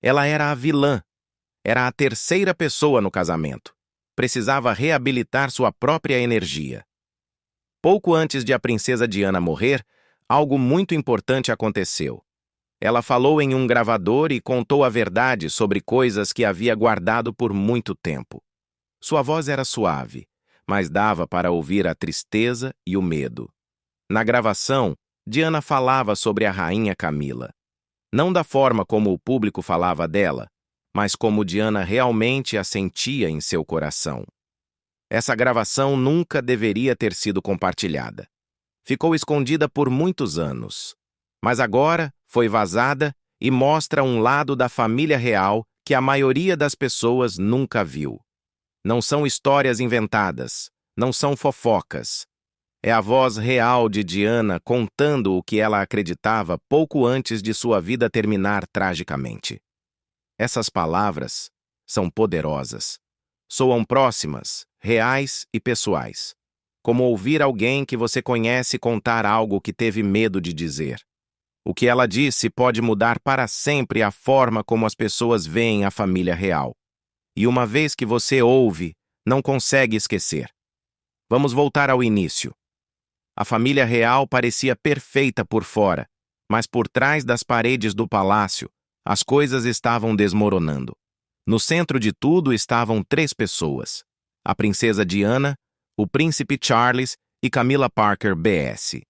Ela era a vilã. Era a terceira pessoa no casamento. Precisava reabilitar sua própria energia. Pouco antes de a princesa Diana morrer, algo muito importante aconteceu. Ela falou em um gravador e contou a verdade sobre coisas que havia guardado por muito tempo. Sua voz era suave, mas dava para ouvir a tristeza e o medo. Na gravação, Diana falava sobre a rainha Camila. Não da forma como o público falava dela, mas como Diana realmente a sentia em seu coração. Essa gravação nunca deveria ter sido compartilhada. Ficou escondida por muitos anos. Mas agora foi vazada e mostra um lado da família real que a maioria das pessoas nunca viu. Não são histórias inventadas, não são fofocas. É a voz real de Diana contando o que ela acreditava pouco antes de sua vida terminar tragicamente. Essas palavras são poderosas. Soam próximas, reais e pessoais. Como ouvir alguém que você conhece contar algo que teve medo de dizer. O que ela disse pode mudar para sempre a forma como as pessoas veem a família real. E uma vez que você ouve, não consegue esquecer. Vamos voltar ao início. A família real parecia perfeita por fora, mas por trás das paredes do palácio, as coisas estavam desmoronando. No centro de tudo estavam 3 pessoas: a princesa Diana, o príncipe Charles e Camilla Parker B.S.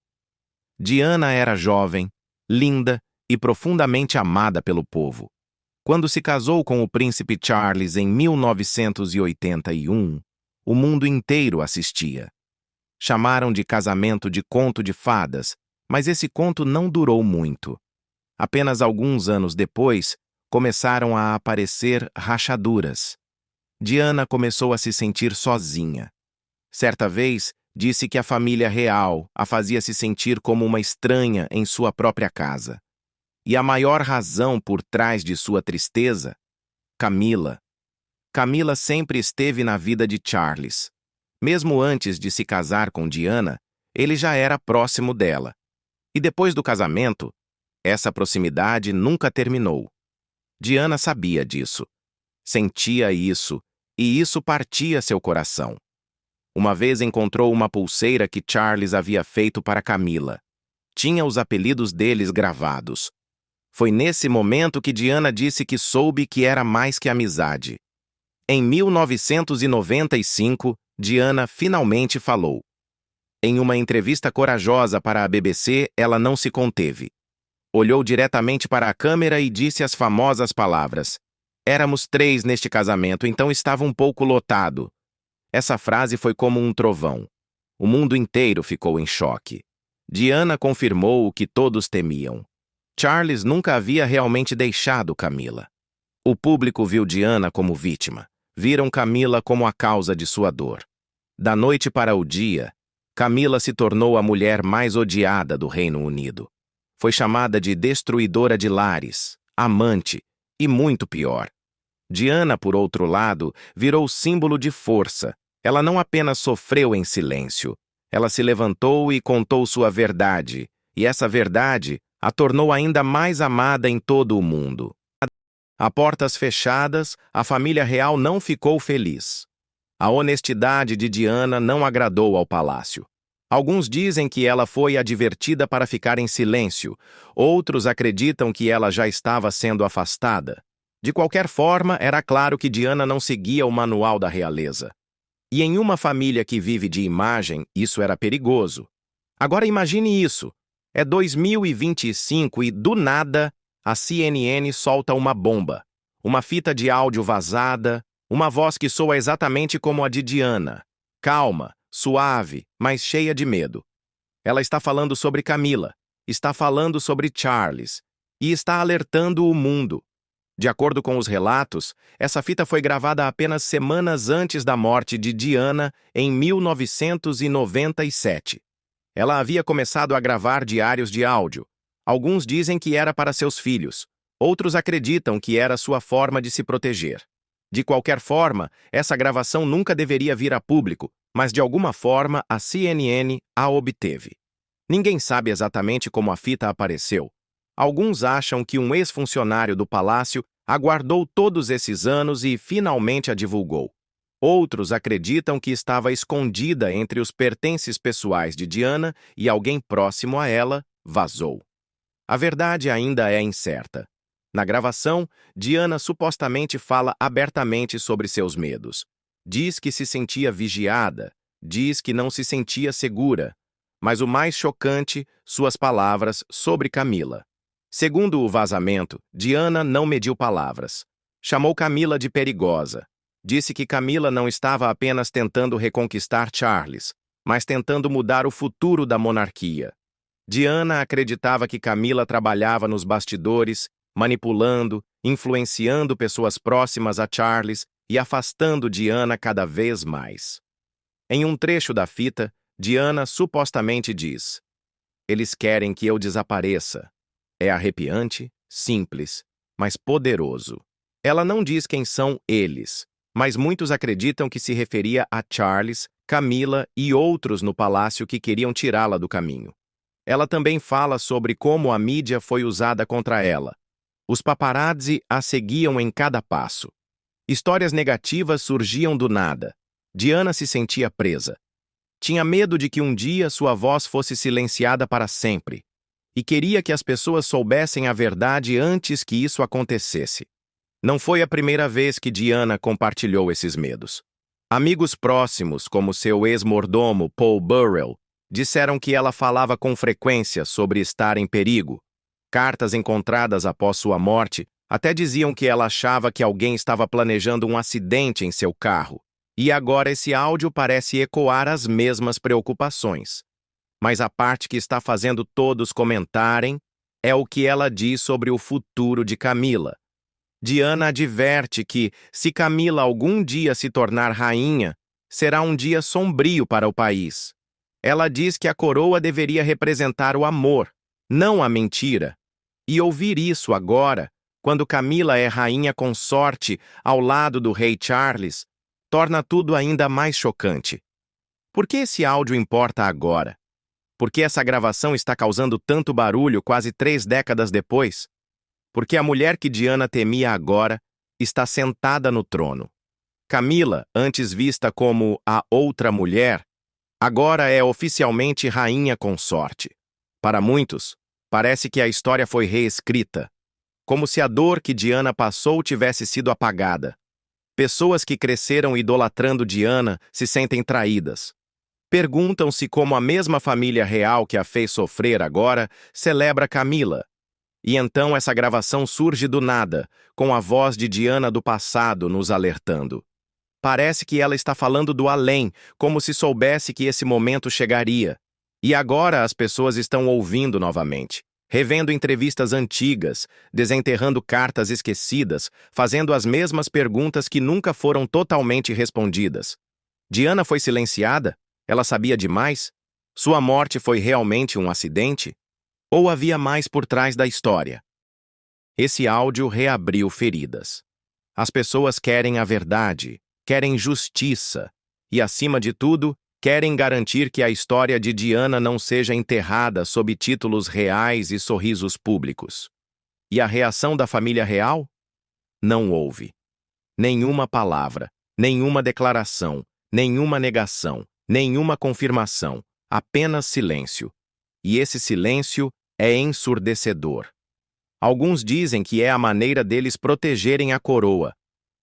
Diana era jovem, linda e profundamente amada pelo povo. Quando se casou com o príncipe Charles em 1981, o mundo inteiro assistia. Chamaram de casamento de conto de fadas, mas esse conto não durou muito. Apenas alguns anos depois, começaram a aparecer rachaduras. Diana começou a se sentir sozinha. Certa vez, disse que a família real a fazia se sentir como uma estranha em sua própria casa. E a maior razão por trás de sua tristeza? Camila. Camila sempre esteve na vida de Charles. Mesmo antes de se casar com Diana, ele já era próximo dela. E depois do casamento, essa proximidade nunca terminou. Diana sabia disso. Sentia isso, e isso partia seu coração. Uma vez encontrou uma pulseira que Charles havia feito para Camila. Tinha os apelidos deles gravados. Foi nesse momento que Diana disse que soube que era mais que amizade. Em 1995, Diana finalmente falou. Em uma entrevista corajosa para a BBC, ela não se conteve. Olhou diretamente para a câmera e disse as famosas palavras: "Éramos 3 neste casamento, então estava um pouco lotado." Essa frase foi como um trovão. O mundo inteiro ficou em choque. Diana confirmou o que todos temiam. Charles nunca havia realmente deixado Camila. O público viu Diana como vítima. Viram Camila como a causa de sua dor. Da noite para o dia, Camila se tornou a mulher mais odiada do Reino Unido. Foi chamada de destruidora de lares, amante e muito pior. Diana, por outro lado, virou símbolo de força. Ela não apenas sofreu em silêncio. Ela se levantou e contou sua verdade, e essa verdade a tornou ainda mais amada em todo o mundo. A portas fechadas, a família real não ficou feliz. A honestidade de Diana não agradou ao palácio. Alguns dizem que ela foi advertida para ficar em silêncio, outros acreditam que ela já estava sendo afastada. De qualquer forma, era claro que Diana não seguia o manual da realeza. E em uma família que vive de imagem, isso era perigoso. Agora imagine isso. É 2025 e, do nada, a CNN solta uma bomba. Uma fita de áudio vazada, uma voz que soa exatamente como a de Diana. Calma, suave, mas cheia de medo. Ela está falando sobre Camila, está falando sobre Charles e está alertando o mundo. De acordo com os relatos, essa fita foi gravada apenas semanas antes da morte de Diana, em 1997. Ela havia começado a gravar diários de áudio. Alguns dizem que era para seus filhos. Outros acreditam que era sua forma de se proteger. De qualquer forma, essa gravação nunca deveria vir a público, mas de alguma forma a CNN a obteve. Ninguém sabe exatamente como a fita apareceu. Alguns acham que um ex-funcionário do palácio aguardou todos esses anos e finalmente a divulgou. Outros acreditam que estava escondida entre os pertences pessoais de Diana e alguém próximo a ela vazou. A verdade ainda é incerta. Na gravação, Diana supostamente fala abertamente sobre seus medos. Diz que se sentia vigiada, diz que não se sentia segura. Mas o mais chocante, suas palavras sobre Camila. Segundo o vazamento, Diana não mediu palavras. Chamou Camila de perigosa. Disse que Camila não estava apenas tentando reconquistar Charles, mas tentando mudar o futuro da monarquia. Diana acreditava que Camila trabalhava nos bastidores, manipulando, influenciando pessoas próximas a Charles e afastando Diana cada vez mais. Em um trecho da fita, Diana supostamente diz: "Eles querem que eu desapareça." É arrepiante, simples, mas poderoso. Ela não diz quem são eles, mas muitos acreditam que se referia a Charles, Camila e outros no palácio que queriam tirá-la do caminho. Ela também fala sobre como a mídia foi usada contra ela. Os paparazzi a seguiam em cada passo. Histórias negativas surgiam do nada. Diana se sentia presa. Tinha medo de que um dia sua voz fosse silenciada para sempre, e queria que as pessoas soubessem a verdade antes que isso acontecesse. Não foi a primeira vez que Diana compartilhou esses medos. Amigos próximos, como seu ex-mordomo Paul Burrell, disseram que ela falava com frequência sobre estar em perigo. Cartas encontradas após sua morte até diziam que ela achava que alguém estava planejando um acidente em seu carro. E agora esse áudio parece ecoar as mesmas preocupações. Mas a parte que está fazendo todos comentarem é o que ela diz sobre o futuro de Camila. Diana adverte que, se Camila algum dia se tornar rainha, será um dia sombrio para o país. Ela diz que a coroa deveria representar o amor, não a mentira. E ouvir isso agora, quando Camila é rainha consorte ao lado do rei Charles, torna tudo ainda mais chocante. Por que esse áudio importa agora? Por que essa gravação está causando tanto barulho quase 3 décadas depois? Porque a mulher que Diana temia agora está sentada no trono. Camila, antes vista como a outra mulher, agora é oficialmente rainha consorte. Para muitos, parece que a história foi reescrita, como se a dor que Diana passou tivesse sido apagada. Pessoas que cresceram idolatrando Diana se sentem traídas. Perguntam-se como a mesma família real que a fez sofrer agora celebra Camila. E então essa gravação surge do nada, com a voz de Diana do passado nos alertando. Parece que ela está falando do além, como se soubesse que esse momento chegaria. E agora as pessoas estão ouvindo novamente, revendo entrevistas antigas, desenterrando cartas esquecidas, fazendo as mesmas perguntas que nunca foram totalmente respondidas. Diana foi silenciada? Ela sabia demais? Sua morte foi realmente um acidente? Ou havia mais por trás da história? Esse áudio reabriu feridas. As pessoas querem a verdade, querem justiça e, acima de tudo, querem garantir que a história de Diana não seja enterrada sob títulos reais e sorrisos públicos. E a reação da família real? Não houve. Nenhuma palavra, nenhuma declaração, nenhuma negação, nenhuma confirmação, apenas silêncio. E esse silêncio é ensurdecedor. Alguns dizem que é a maneira deles protegerem a coroa.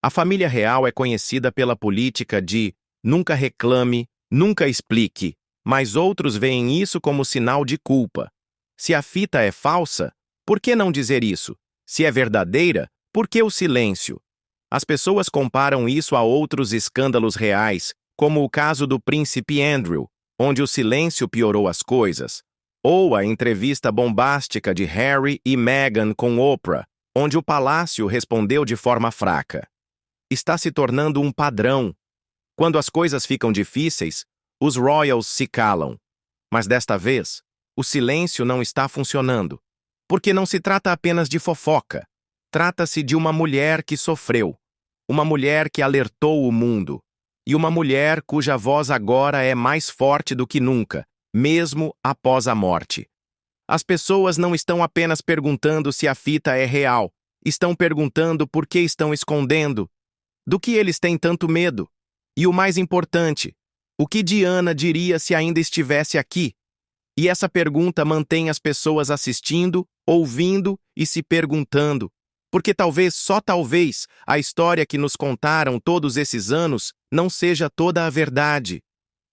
A família real é conhecida pela política de nunca reclame, nunca explique, mas outros veem isso como sinal de culpa. Se a fita é falsa, por que não dizer isso? Se é verdadeira, por que o silêncio? As pessoas comparam isso a outros escândalos reais, como o caso do príncipe Andrew, onde o silêncio piorou as coisas, ou a entrevista bombástica de Harry e Meghan com Oprah, onde o palácio respondeu de forma fraca. Está se tornando um padrão. Quando as coisas ficam difíceis, os royals se calam. Mas desta vez, o silêncio não está funcionando, porque não se trata apenas de fofoca. Trata-se de uma mulher que sofreu, uma mulher que alertou o mundo, e uma mulher cuja voz agora é mais forte do que nunca, mesmo após a morte. As pessoas não estão apenas perguntando se a fita é real, Estão perguntando por que estão escondendo. Do que eles têm tanto medo? E o mais importante, o que Diana diria se ainda estivesse aqui? E essa pergunta mantém as pessoas assistindo, ouvindo e se perguntando. Porque talvez, só talvez, a história que nos contaram todos esses anos não seja toda a verdade.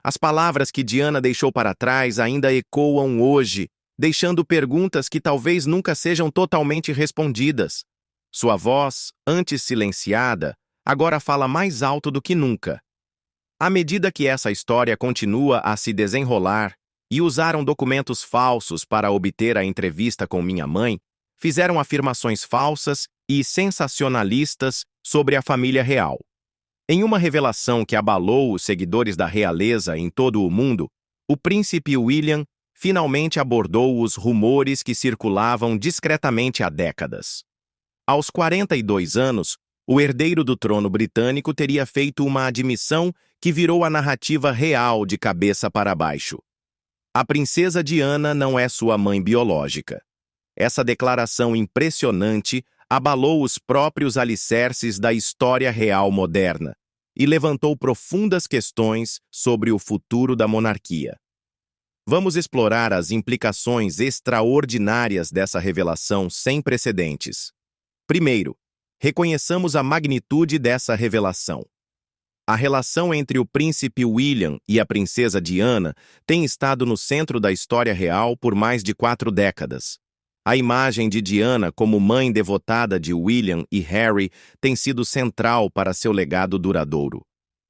As palavras que Diana deixou para trás ainda ecoam hoje, deixando perguntas que talvez nunca sejam totalmente respondidas. Sua voz, antes silenciada, agora fala mais alto do que nunca. À medida que essa história continua a se desenrolar, e usaram documentos falsos para obter a entrevista com minha mãe, fizeram afirmações falsas e sensacionalistas sobre a família real. Em uma revelação que abalou os seguidores da realeza em todo o mundo, o príncipe William finalmente abordou os rumores que circulavam discretamente há décadas. Aos 42 anos, o herdeiro do trono britânico teria feito uma admissão que virou a narrativa real de cabeça para baixo. A princesa Diana não é sua mãe biológica. Essa declaração impressionante abalou os próprios alicerces da história real moderna e levantou profundas questões sobre o futuro da monarquia. Vamos explorar as implicações extraordinárias dessa revelação sem precedentes. Primeiro, reconheçamos a magnitude dessa revelação. A relação entre o príncipe William e a princesa Diana tem estado no centro da história real por mais de 4 décadas. A imagem de Diana como mãe devotada de William e Harry tem sido central para seu legado duradouro.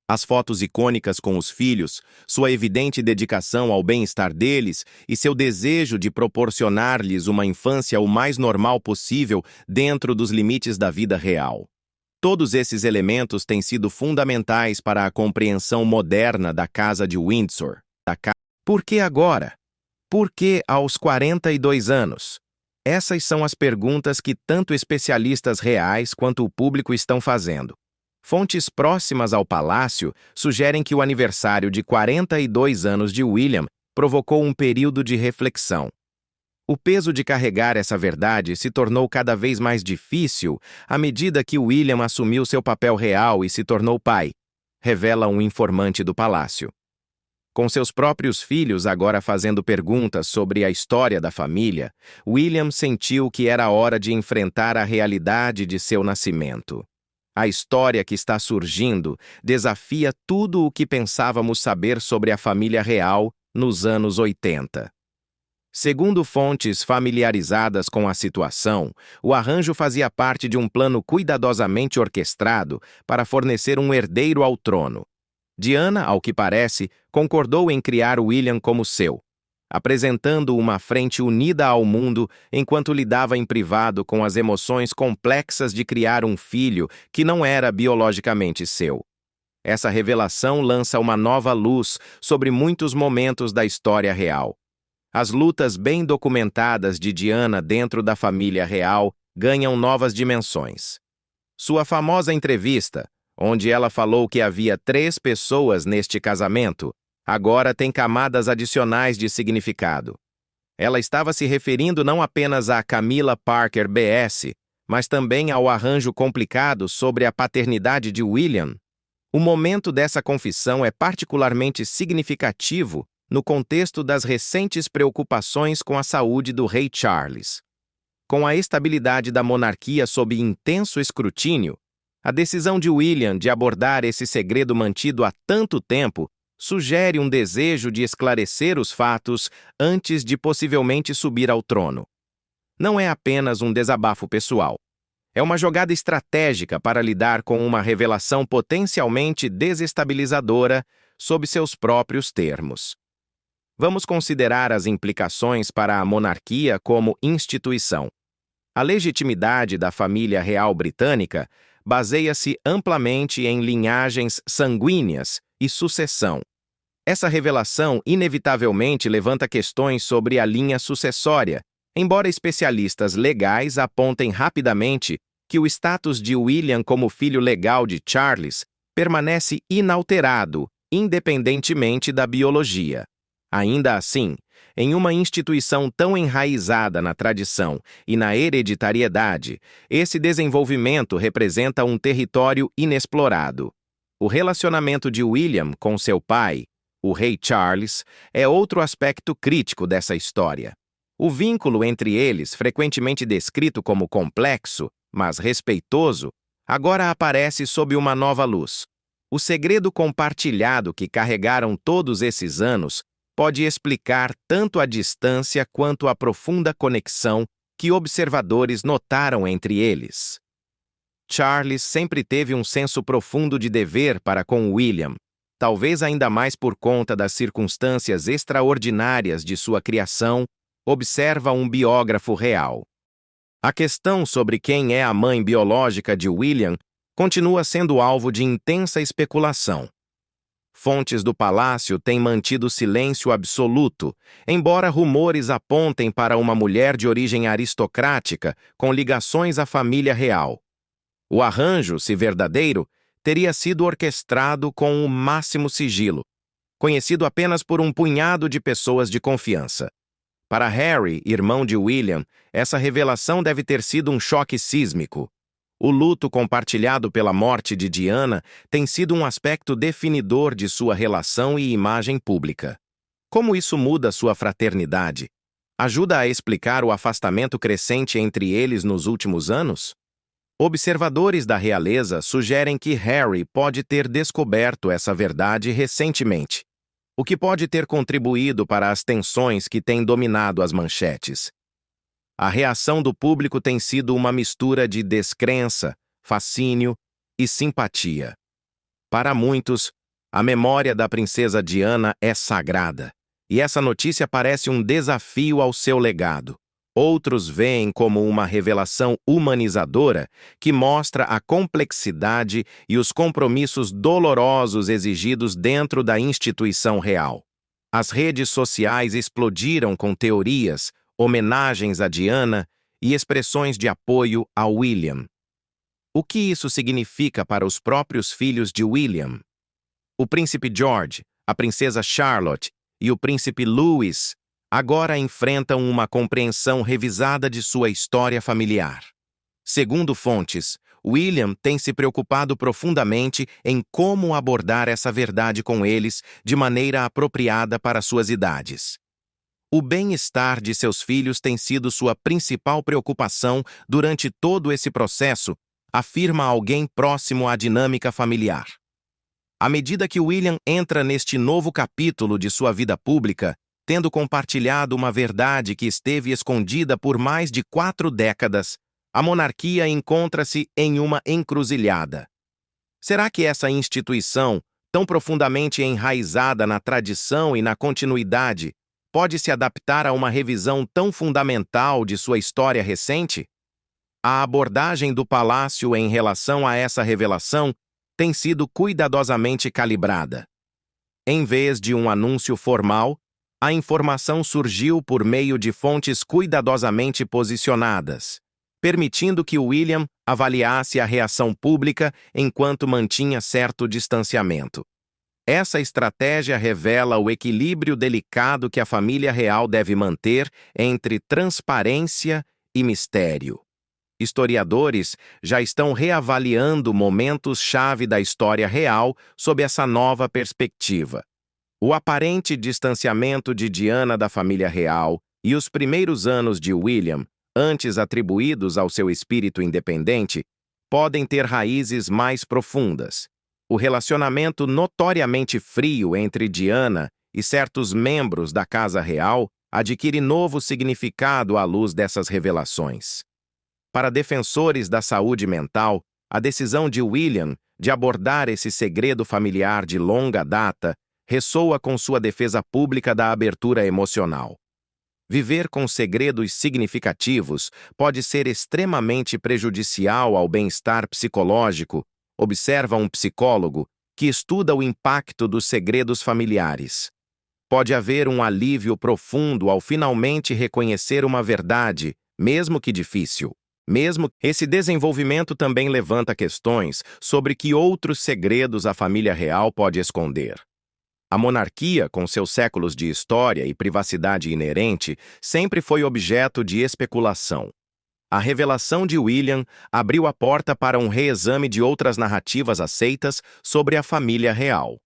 As fotos icônicas com os filhos, sua evidente dedicação ao bem-estar deles e seu desejo de proporcionar-lhes uma infância o mais normal possível dentro dos limites da vida real. Todos esses elementos têm sido fundamentais para a compreensão moderna da Casa de Windsor. Por que agora? Por que aos 42 anos? Essas são as perguntas que tanto especialistas reais quanto o público estão fazendo. Fontes próximas ao palácio sugerem que o aniversário de 42 anos de William provocou um período de reflexão. O peso de carregar essa verdade se tornou cada vez mais difícil à medida que William assumiu seu papel real e se tornou pai, revela um informante do palácio. Com seus próprios filhos agora fazendo perguntas sobre a história da família, William sentiu que era hora de enfrentar a realidade de seu nascimento. A história que está surgindo desafia tudo o que pensávamos saber sobre a família real nos anos 80. Segundo fontes familiarizadas com a situação, o arranjo fazia parte de um plano cuidadosamente orquestrado para fornecer um herdeiro ao trono. Diana, ao que parece, concordou em criar William como seu, apresentando uma frente unida ao mundo enquanto lidava em privado com as emoções complexas de criar um filho que não era biologicamente seu. Essa revelação lança uma nova luz sobre muitos momentos da história real. As lutas bem documentadas de Diana dentro da família real ganham novas dimensões. Sua famosa entrevista, onde ela falou que havia 3 pessoas neste casamento, agora tem camadas adicionais de significado. Ela estava se referindo não apenas a Camilla Parker B.S., mas também ao arranjo complicado sobre a paternidade de William. O momento dessa confissão é particularmente significativo no contexto das recentes preocupações com a saúde do rei Charles. Com a estabilidade da monarquia sob intenso escrutínio, a decisão de William de abordar esse segredo mantido há tanto tempo sugere um desejo de esclarecer os fatos antes de possivelmente subir ao trono. Não é apenas um desabafo pessoal. É uma jogada estratégica para lidar com uma revelação potencialmente desestabilizadora sob seus próprios termos. Vamos considerar as implicações para a monarquia como instituição. A legitimidade da família real britânica baseia-se amplamente em linhagens sanguíneas e sucessão. Essa revelação inevitavelmente levanta questões sobre a linha sucessória, embora especialistas legais apontem rapidamente que o status de William como filho legal de Charles permanece inalterado, independentemente da biologia. Ainda assim, Em uma instituição tão enraizada na tradição e na hereditariedade, esse desenvolvimento representa um território inexplorado. O relacionamento de William com seu pai, o rei Charles, é outro aspecto crítico dessa história. O vínculo entre eles, frequentemente descrito como complexo, mas respeitoso, agora aparece sob uma nova luz. O segredo compartilhado que carregaram todos esses anos pode explicar tanto a distância quanto a profunda conexão que observadores notaram entre eles. Charles sempre teve um senso profundo de dever para com William, talvez ainda mais por conta das circunstâncias extraordinárias de sua criação, observa um biógrafo real. A questão sobre quem é a mãe biológica de William continua sendo alvo de intensa especulação. Fontes do palácio têm mantido silêncio absoluto, embora rumores apontem para uma mulher de origem aristocrática com ligações à família real. O arranjo, se verdadeiro, teria sido orquestrado com o máximo sigilo, conhecido apenas por um punhado de pessoas de confiança. Para Harry, irmão de William, essa revelação deve ter sido um choque sísmico. O luto compartilhado pela morte de Diana tem sido um aspecto definidor de sua relação e imagem pública. Como isso muda sua fraternidade? Ajuda a explicar o afastamento crescente entre eles nos últimos anos? Observadores da realeza sugerem que Harry pode ter descoberto essa verdade recentemente, o que pode ter contribuído para as tensões que têm dominado as manchetes. A reação do público tem sido uma mistura de descrença, fascínio e simpatia. Para muitos, a memória da princesa Diana é sagrada, e essa notícia parece um desafio ao seu legado. Outros veem como uma revelação humanizadora que mostra a complexidade e os compromissos dolorosos exigidos dentro da instituição real. As redes sociais explodiram com teorias, homenagens a Diana e expressões de apoio a William. O que isso significa para os próprios filhos de William? O príncipe George, a princesa Charlotte e o príncipe Louis agora enfrentam uma compreensão revisada de sua história familiar. Segundo fontes, William tem se preocupado profundamente em como abordar essa verdade com eles de maneira apropriada para suas idades. O bem-estar de seus filhos tem sido sua principal preocupação durante todo esse processo, afirma alguém próximo à dinâmica familiar. À medida que William entra neste novo capítulo de sua vida pública, tendo compartilhado uma verdade que esteve escondida por mais de 4 décadas, a monarquia encontra-se em uma encruzilhada. Será que essa instituição, tão profundamente enraizada na tradição e na continuidade, pode se adaptar a uma revisão tão fundamental de sua história recente? A abordagem do palácio em relação a essa revelação tem sido cuidadosamente calibrada. Em vez de um anúncio formal, a informação surgiu por meio de fontes cuidadosamente posicionadas, permitindo que William avaliasse a reação pública enquanto mantinha certo distanciamento. Essa estratégia revela o equilíbrio delicado que a família real deve manter entre transparência e mistério. Historiadores já estão reavaliando momentos-chave da história real sob essa nova perspectiva. O aparente distanciamento de Diana da família real e os primeiros anos de William, antes atribuídos ao seu espírito independente, podem ter raízes mais profundas. O relacionamento notoriamente frio entre Diana e certos membros da Casa Real adquire novo significado à luz dessas revelações. Para defensores da saúde mental, a decisão de William de abordar esse segredo familiar de longa data ressoa com sua defesa pública da abertura emocional. Viver com segredos significativos pode ser extremamente prejudicial ao bem-estar psicológico, observa um psicólogo que estuda o impacto dos segredos familiares. Pode haver um alívio profundo ao finalmente reconhecer uma verdade, mesmo que difícil. Esse desenvolvimento também levanta questões sobre que outros segredos a família real pode esconder. A monarquia, com seus séculos de história e privacidade inerente, sempre foi objeto de especulação. A revelação de William abriu a porta para um reexame de outras narrativas aceitas sobre a família real.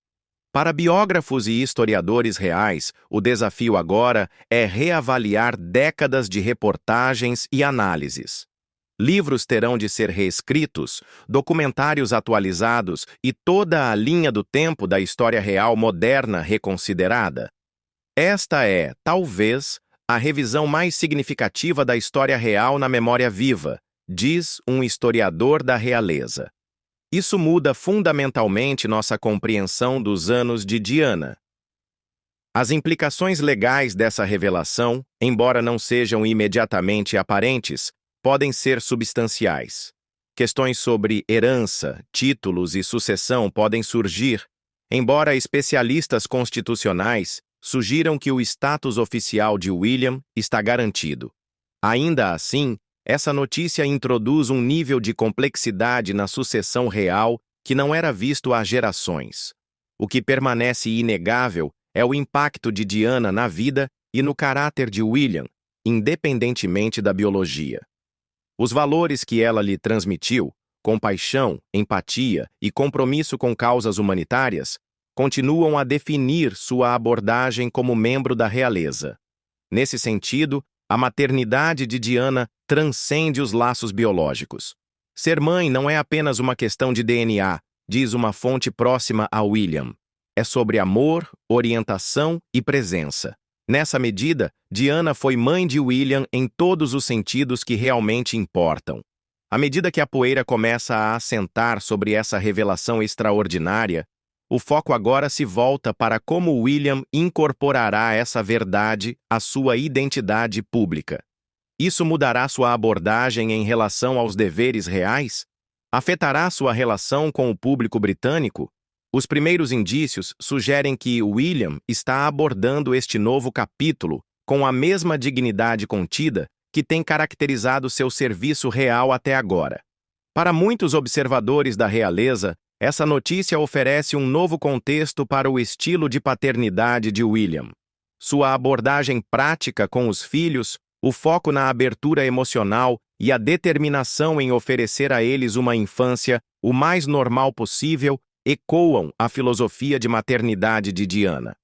Para biógrafos e historiadores reais, o desafio agora é reavaliar décadas de reportagens e análises. Livros terão de ser reescritos, documentários atualizados e toda a linha do tempo da história real moderna reconsiderada. Esta é, talvez, a revisão mais significativa da história real na memória viva, diz um historiador da realeza. Isso muda fundamentalmente nossa compreensão dos anos de Diana. As implicações legais dessa revelação, embora não sejam imediatamente aparentes, podem ser substanciais. Questões sobre herança, títulos e sucessão podem surgir, embora especialistas constitucionais sugiram que o status oficial de William está garantido. Ainda assim, essa notícia introduz um nível de complexidade na sucessão real que não era visto há gerações. O que permanece inegável é o impacto de Diana na vida e no caráter de William, independentemente da biologia. Os valores que ela lhe transmitiu, compaixão, empatia e compromisso com causas humanitárias, continuam a definir sua abordagem como membro da realeza. Nesse sentido, a maternidade de Diana transcende os laços biológicos. Ser mãe não é apenas uma questão de DNA, diz uma fonte próxima a William. É sobre amor, orientação e presença. Nessa medida, Diana foi mãe de William em todos os sentidos que realmente importam. À medida que a poeira começa a assentar sobre essa revelação extraordinária, o foco agora se volta para como William incorporará essa verdade à sua identidade pública. Isso mudará sua abordagem em relação aos deveres reais? Afetará sua relação com o público britânico? Os primeiros indícios sugerem que William está abordando este novo capítulo com a mesma dignidade contida que tem caracterizado seu serviço real até agora. Para muitos observadores da realeza, essa notícia oferece um novo contexto para o estilo de paternidade de William. Sua abordagem prática com os filhos, o foco na abertura emocional e a determinação em oferecer a eles uma infância o mais normal possível ecoam a filosofia de maternidade de Diana.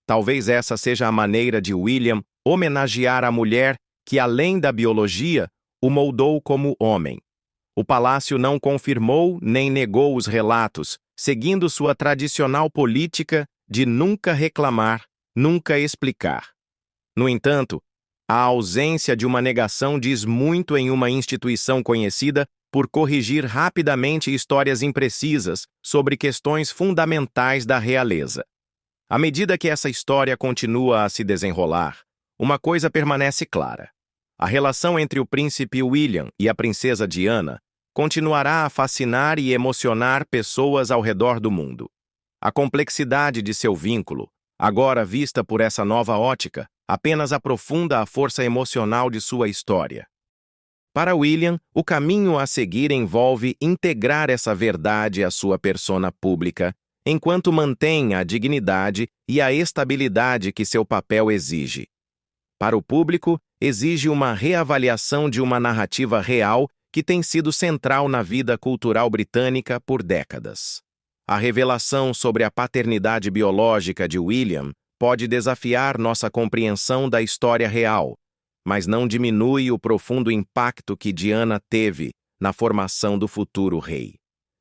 Talvez essa seja a maneira de William homenagear a mulher que, além da biologia, o moldou como homem. O palácio não confirmou nem negou os relatos, seguindo sua tradicional política de nunca reclamar, nunca explicar. No entanto, a ausência de uma negação diz muito em uma instituição conhecida por corrigir rapidamente histórias imprecisas sobre questões fundamentais da realeza. À medida que essa história continua a se desenrolar, uma coisa permanece clara. A relação entre o príncipe William e a princesa Diana continuará a fascinar e emocionar pessoas ao redor do mundo. A complexidade de seu vínculo, agora vista por essa nova ótica, apenas aprofunda a força emocional de sua história. Para William, o caminho a seguir envolve integrar essa verdade à sua persona pública, enquanto mantém a dignidade e a estabilidade que seu papel exige. Para o público, exige uma reavaliação de uma narrativa real que tem sido central na vida cultural britânica por décadas. A revelação sobre a paternidade biológica de William pode desafiar nossa compreensão da história real, mas não diminui o profundo impacto que Diana teve na formação do futuro rei.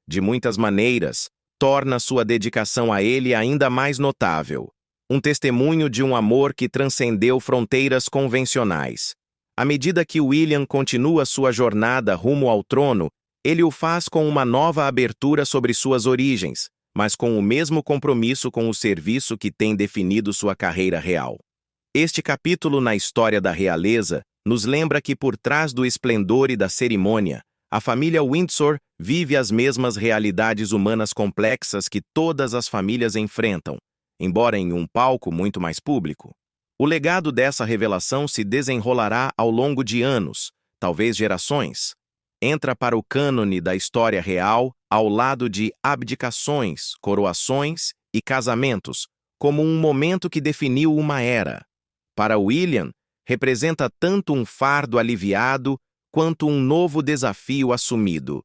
De muitas maneiras, torna sua dedicação a ele ainda mais notável, um testemunho de um amor que transcendeu fronteiras convencionais. À medida que William continua sua jornada rumo ao trono, ele o faz com uma nova abertura sobre suas origens, mas com o mesmo compromisso com o serviço que tem definido sua carreira real. Este capítulo na história da realeza nos lembra que por trás do esplendor e da cerimônia, a família Windsor vive as mesmas realidades humanas complexas que todas as famílias enfrentam, embora em um palco muito mais público. O legado dessa revelação se desenrolará ao longo de anos, talvez gerações. Entra para o cânone da história real ao lado de abdicações, coroações e casamentos, como um momento que definiu uma era. Para William, representa tanto um fardo aliviado quanto um novo desafio assumido.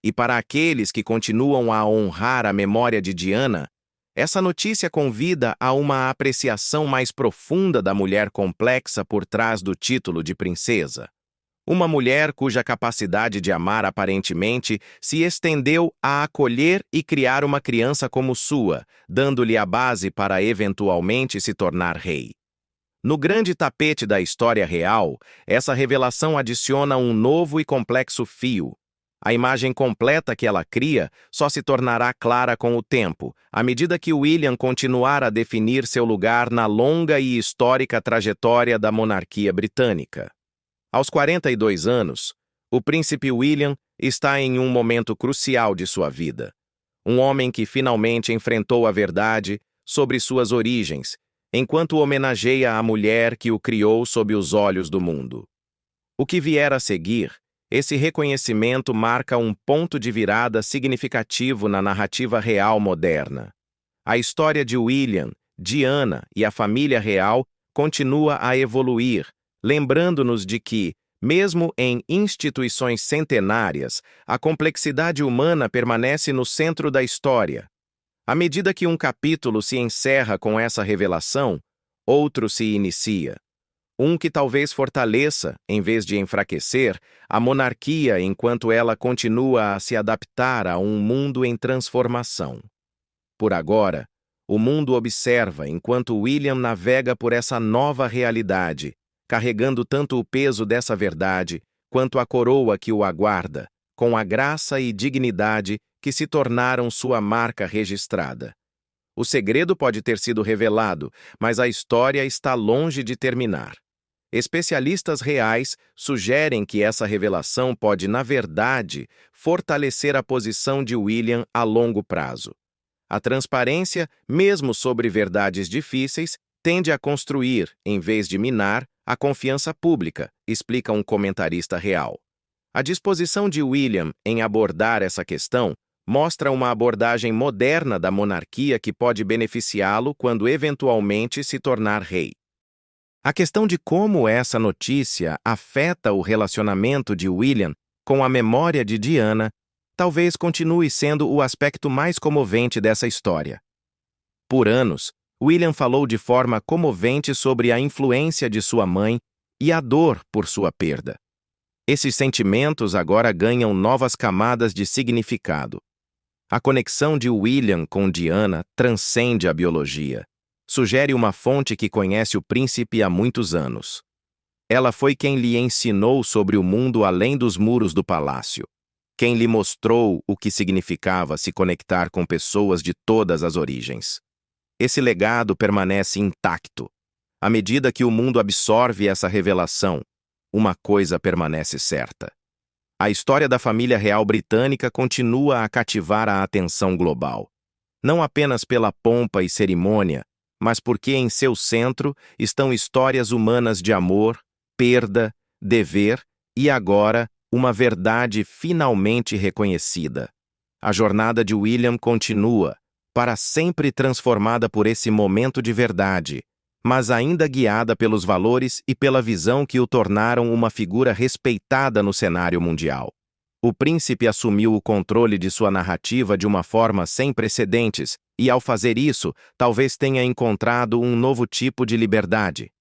E para aqueles que continuam a honrar a memória de Diana, essa notícia convida a uma apreciação mais profunda da mulher complexa por trás do título de princesa. Uma mulher cuja capacidade de amar aparentemente se estendeu a acolher e criar uma criança como sua, dando-lhe a base para eventualmente se tornar rei. No grande tapete da história real, essa revelação adiciona um novo e complexo fio. A imagem completa que ela cria só se tornará clara com o tempo, à medida que William continuar a definir seu lugar na longa e histórica trajetória da monarquia britânica. Aos 42 anos, o príncipe William está em um momento crucial de sua vida. Um homem que finalmente enfrentou a verdade sobre suas origens, enquanto homenageia a mulher que o criou sob os olhos do mundo. O que vier a seguir, esse reconhecimento marca um ponto de virada significativo na narrativa real moderna. A história de William, Diana e a família real continua a evoluir, lembrando-nos de que, mesmo em instituições centenárias, a complexidade humana permanece no centro da história. À medida que um capítulo se encerra com essa revelação, outro se inicia. Um que talvez fortaleça, em vez de enfraquecer, a monarquia enquanto ela continua a se adaptar a um mundo em transformação. Por agora, o mundo observa enquanto William navega por essa nova realidade, carregando tanto o peso dessa verdade quanto a coroa que o aguarda, com a graça e dignidade que se tornaram sua marca registrada. O segredo pode ter sido revelado, mas a história está longe de terminar. Especialistas reais sugerem que essa revelação pode, na verdade, fortalecer a posição de William a longo prazo. A transparência, mesmo sobre verdades difíceis, tende a construir, em vez de minar, a confiança pública, explica um comentarista real. A disposição de William em abordar essa questão mostra uma abordagem moderna da monarquia que pode beneficiá-lo quando eventualmente se tornar rei. A questão de como essa notícia afeta o relacionamento de William com a memória de Diana talvez continue sendo o aspecto mais comovente dessa história. Por anos, William falou de forma comovente sobre a influência de sua mãe e a dor por sua perda. Esses sentimentos agora ganham novas camadas de significado. A conexão de William com Diana transcende a biologia. Sugere uma fonte que conhece o príncipe há muitos anos. Ela foi quem lhe ensinou sobre o mundo além dos muros do palácio. Quem lhe mostrou o que significava se conectar com pessoas de todas as origens. Esse legado permanece intacto. À medida que o mundo absorve essa revelação, uma coisa permanece certa. A história da família real britânica continua a cativar a atenção global. Não apenas pela pompa e cerimônia, mas porque em seu centro estão histórias humanas de amor, perda, dever e agora uma verdade finalmente reconhecida. A jornada de William continua, para sempre transformada por esse momento de verdade, mas ainda guiada pelos valores e pela visão que o tornaram uma figura respeitada no cenário mundial. O príncipe assumiu o controle de sua narrativa de uma forma sem precedentes e, ao fazer isso, talvez tenha encontrado um novo tipo de liberdade.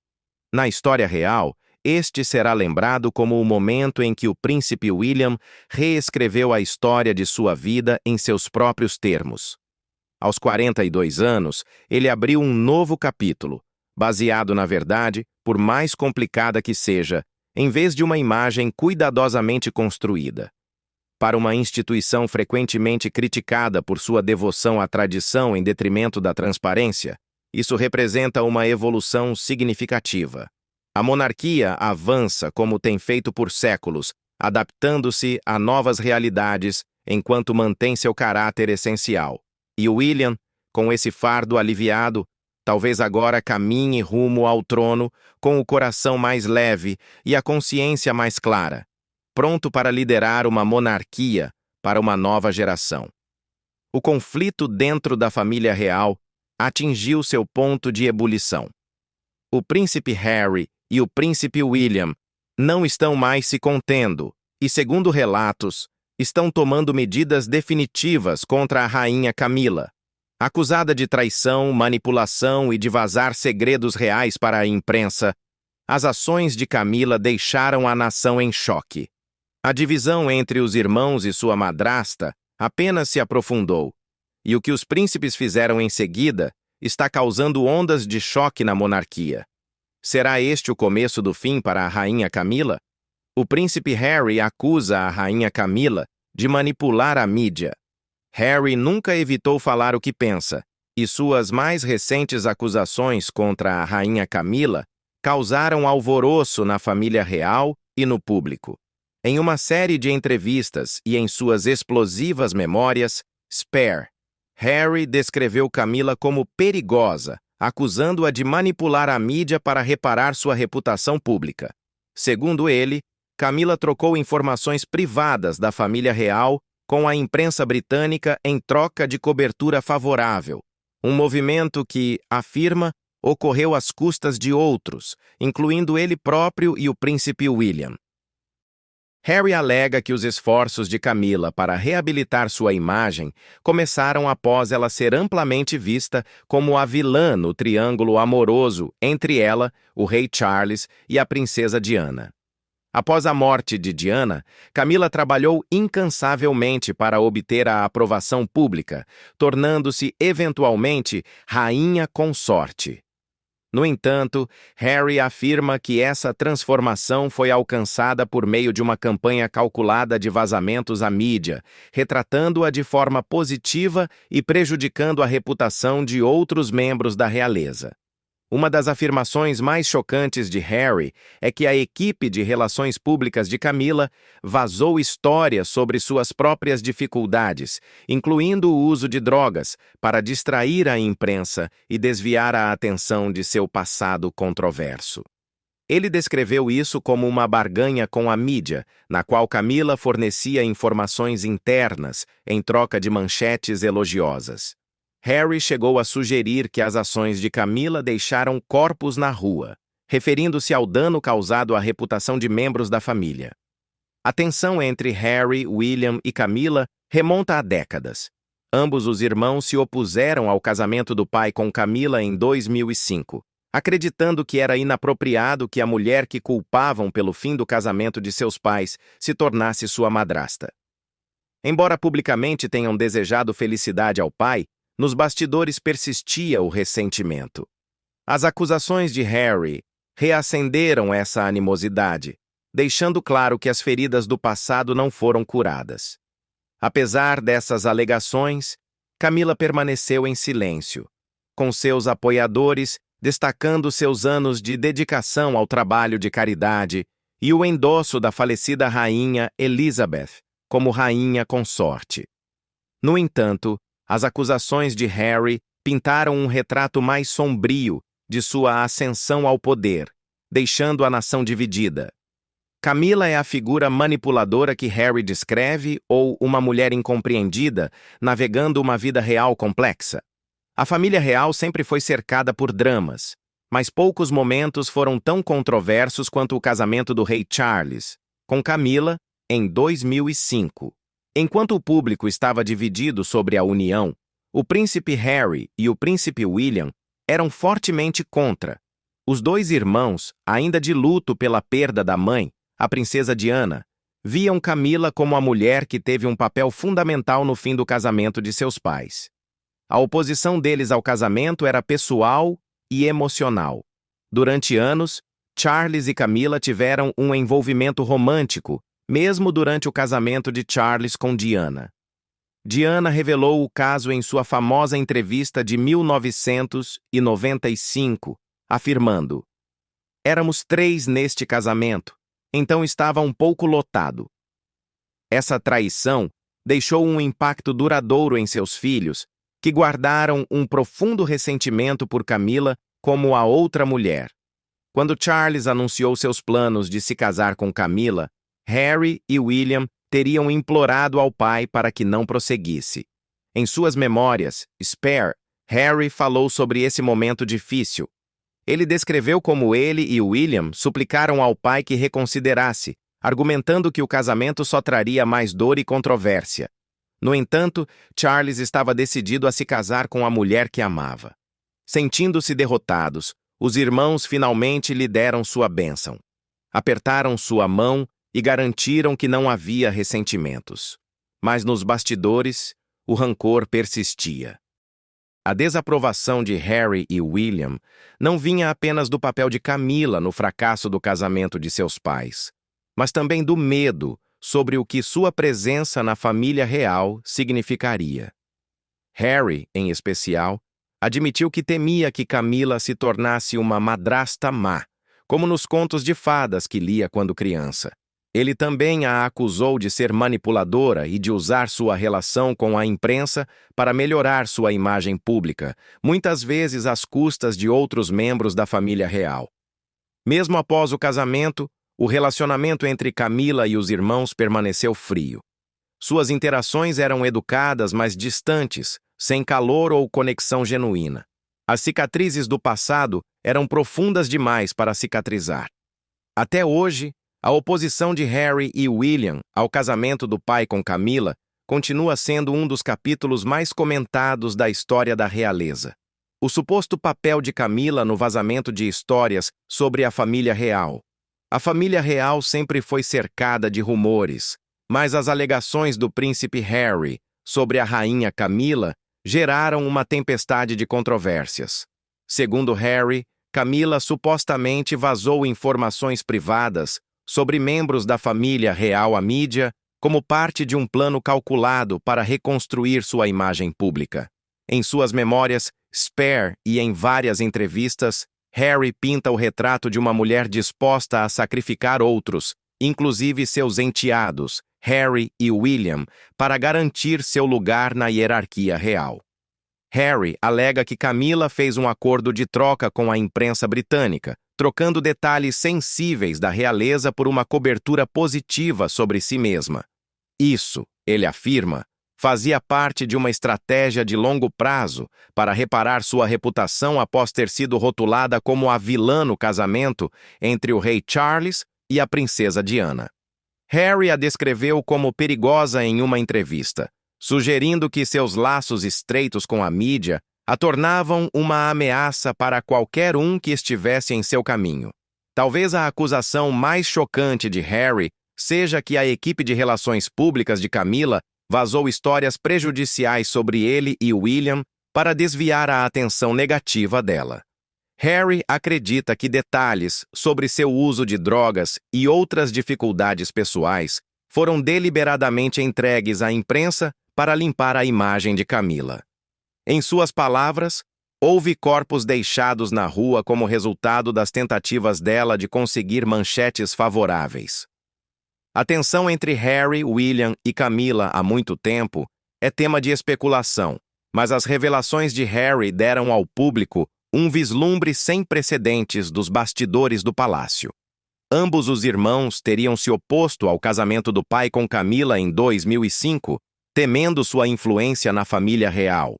Na história real, este será lembrado como o momento em que o príncipe William reescreveu a história de sua vida em seus próprios termos. Aos 42 anos, ele abriu um novo capítulo, baseado na verdade, por mais complicada que seja, em vez de uma imagem cuidadosamente construída. Para uma instituição frequentemente criticada por sua devoção à tradição em detrimento da transparência, isso representa uma evolução significativa. A monarquia avança como tem feito por séculos, adaptando-se a novas realidades enquanto mantém seu caráter essencial. E William, com esse fardo aliviado, talvez agora caminhe rumo ao trono com o coração mais leve e a consciência mais clara, pronto para liderar uma monarquia para uma nova geração. O conflito dentro da família real atingiu seu ponto de ebulição. O príncipe Harry e o príncipe William não estão mais se contendo e, segundo relatos, estão tomando medidas definitivas contra a rainha Camila. Acusada de traição, manipulação e de vazar segredos reais para a imprensa, as ações de Camila deixaram a nação em choque. A divisão entre os irmãos e sua madrasta apenas se aprofundou, e o que os príncipes fizeram em seguida está causando ondas de choque na monarquia. Será este o começo do fim para a rainha Camila? O príncipe Harry acusa a rainha Camila de manipular a mídia. Harry nunca evitou falar o que pensa, e suas mais recentes acusações contra a rainha Camila causaram alvoroço na família real e no público. Em uma série de entrevistas e em suas explosivas memórias, Spare, Harry descreveu Camila como perigosa, acusando-a de manipular a mídia para reparar sua reputação pública. Segundo ele, Camila trocou informações privadas da família real com a imprensa britânica em troca de cobertura favorável, um movimento que, afirma, ocorreu às custas de outros, incluindo ele próprio e o príncipe William. Harry alega que os esforços de Camila para reabilitar sua imagem começaram após ela ser amplamente vista como a vilã no triângulo amoroso entre ela, o rei Charles e a princesa Diana. Após a morte de Diana, Camila trabalhou incansavelmente para obter a aprovação pública, tornando-se eventualmente rainha consorte. No entanto, Harry afirma que essa transformação foi alcançada por meio de uma campanha calculada de vazamentos à mídia, retratando-a de forma positiva e prejudicando a reputação de outros membros da realeza. Uma das afirmações mais chocantes de Harry é que a equipe de relações públicas de Camila vazou histórias sobre suas próprias dificuldades, incluindo o uso de drogas, para distrair a imprensa e desviar a atenção de seu passado controverso. Ele descreveu isso como uma barganha com a mídia, na qual Camila fornecia informações internas em troca de manchetes elogiosas. Harry chegou a sugerir que as ações de Camila deixaram corpos na rua, referindo-se ao dano causado à reputação de membros da família. A tensão entre Harry, William e Camila remonta a décadas. Ambos os irmãos se opuseram ao casamento do pai com Camila em 2005, acreditando que era inapropriado que a mulher que culpavam pelo fim do casamento de seus pais se tornasse sua madrasta. Embora publicamente tenham desejado felicidade ao pai, nos bastidores persistia o ressentimento. As acusações de Harry reacenderam essa animosidade, deixando claro que as feridas do passado não foram curadas. Apesar dessas alegações, Camila permaneceu em silêncio, com seus apoiadores destacando seus anos de dedicação ao trabalho de caridade e o endosso da falecida rainha Elizabeth como rainha consorte. No entanto, as acusações de Harry pintaram um retrato mais sombrio de sua ascensão ao poder, deixando a nação dividida. Camila é a figura manipuladora que Harry descreve ou uma mulher incompreendida, navegando uma vida real complexa? A família real sempre foi cercada por dramas, mas poucos momentos foram tão controversos quanto o casamento do rei Charles com Camila em 2005. Enquanto o público estava dividido sobre a união, o príncipe Harry e o príncipe William eram fortemente contra. Os dois irmãos, ainda de luto pela perda da mãe, a princesa Diana, viam Camila como a mulher que teve um papel fundamental no fim do casamento de seus pais. A oposição deles ao casamento era pessoal e emocional. Durante anos, Charles e Camila tiveram um envolvimento romântico, mesmo durante o casamento de Charles com Diana. Diana revelou o caso em sua famosa entrevista de 1995, afirmando: "Éramos 3 neste casamento, então estava um pouco lotado." Essa traição deixou um impacto duradouro em seus filhos, que guardaram um profundo ressentimento por Camila como a outra mulher. Quando Charles anunciou seus planos de se casar com Camila, Harry e William teriam implorado ao pai para que não prosseguisse. Em suas memórias, Spare Harry falou sobre esse momento difícil. Ele descreveu como ele e William suplicaram ao pai que reconsiderasse, argumentando que o casamento só traria mais dor e controvérsia. No entanto, Charles estava decidido a se casar com a mulher que amava. Sentindo-se derrotados, os irmãos finalmente lhe deram sua bênção. Apertaram sua mão e garantiram que não havia ressentimentos. Mas nos bastidores, o rancor persistia. A desaprovação de Harry e William não vinha apenas do papel de Camila no fracasso do casamento de seus pais, mas também do medo sobre o que sua presença na família real significaria. Harry, em especial, admitiu que temia que Camila se tornasse uma madrasta má, como nos contos de fadas que lia quando criança. Ele também a acusou de ser manipuladora e de usar sua relação com a imprensa para melhorar sua imagem pública, muitas vezes às custas de outros membros da família real. Mesmo após o casamento, o relacionamento entre Camila e os irmãos permaneceu frio. Suas interações eram educadas, mas distantes, sem calor ou conexão genuína. As cicatrizes do passado eram profundas demais para cicatrizar. Até hoje, a oposição de Harry e William ao casamento do pai com Camila continua sendo um dos capítulos mais comentados da história da realeza. O suposto papel de Camila no vazamento de histórias sobre a família real. A família real sempre foi cercada de rumores, mas as alegações do príncipe Harry sobre a rainha Camila geraram uma tempestade de controvérsias. Segundo Harry, Camila supostamente vazou informações privadas sobre membros da família real à mídia como parte de um plano calculado para reconstruir sua imagem pública. Em suas memórias, Spare e em várias entrevistas, Harry pinta o retrato de uma mulher disposta a sacrificar outros, inclusive seus enteados, Harry e William, para garantir seu lugar na hierarquia real. Harry alega que Camila fez um acordo de troca com a imprensa britânica, trocando detalhes sensíveis da realeza por uma cobertura positiva sobre si mesma. Isso, ele afirma, fazia parte de uma estratégia de longo prazo para reparar sua reputação após ter sido rotulada como a vilã no casamento entre o rei Charles e a princesa Diana. Harry a descreveu como perigosa em uma entrevista, sugerindo que seus laços estreitos com a mídia a tornavam uma ameaça para qualquer um que estivesse em seu caminho. Talvez a acusação mais chocante de Harry seja que a equipe de relações públicas de Camila vazou histórias prejudiciais sobre ele e William para desviar a atenção negativa dela. Harry acredita que detalhes sobre seu uso de drogas e outras dificuldades pessoais foram deliberadamente entregues à imprensa para limpar a imagem de Camila. Em suas palavras, houve corpos deixados na rua como resultado das tentativas dela de conseguir manchetes favoráveis. A tensão entre Harry, William e Camila há muito tempo é tema de especulação, mas as revelações de Harry deram ao público um vislumbre sem precedentes dos bastidores do palácio. Ambos os irmãos teriam se oposto ao casamento do pai com Camila em 2005, temendo sua influência na família real.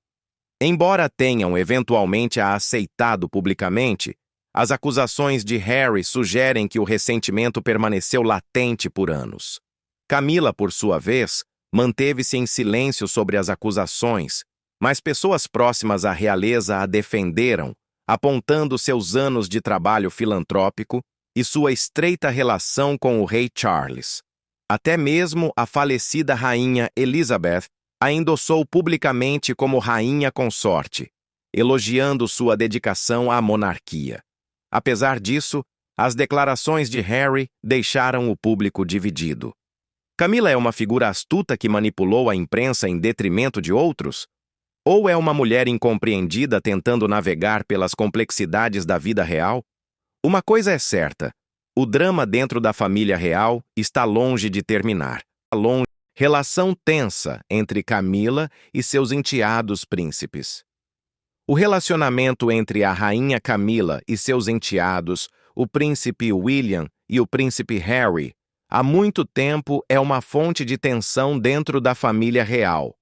Embora tenham eventualmente a aceitado publicamente, as acusações de Harry sugerem que o ressentimento permaneceu latente por anos. Camila, por sua vez, manteve-se em silêncio sobre as acusações, mas pessoas próximas à realeza a defenderam, apontando seus anos de trabalho filantrópico e sua estreita relação com o rei Charles. Até mesmo a falecida rainha Elizabeth a endossou publicamente como rainha consorte, elogiando sua dedicação à monarquia. Apesar disso, as declarações de Harry deixaram o público dividido. Camila é uma figura astuta que manipulou a imprensa em detrimento de outros? Ou é uma mulher incompreendida tentando navegar pelas complexidades da vida real? Uma coisa é certa: o drama dentro da família real está longe de terminar. Relação tensa entre Camila e seus enteados príncipes. O relacionamento entre a rainha Camila e seus enteados, o príncipe William e o príncipe Harry, há muito tempo é uma fonte de tensão dentro da família real.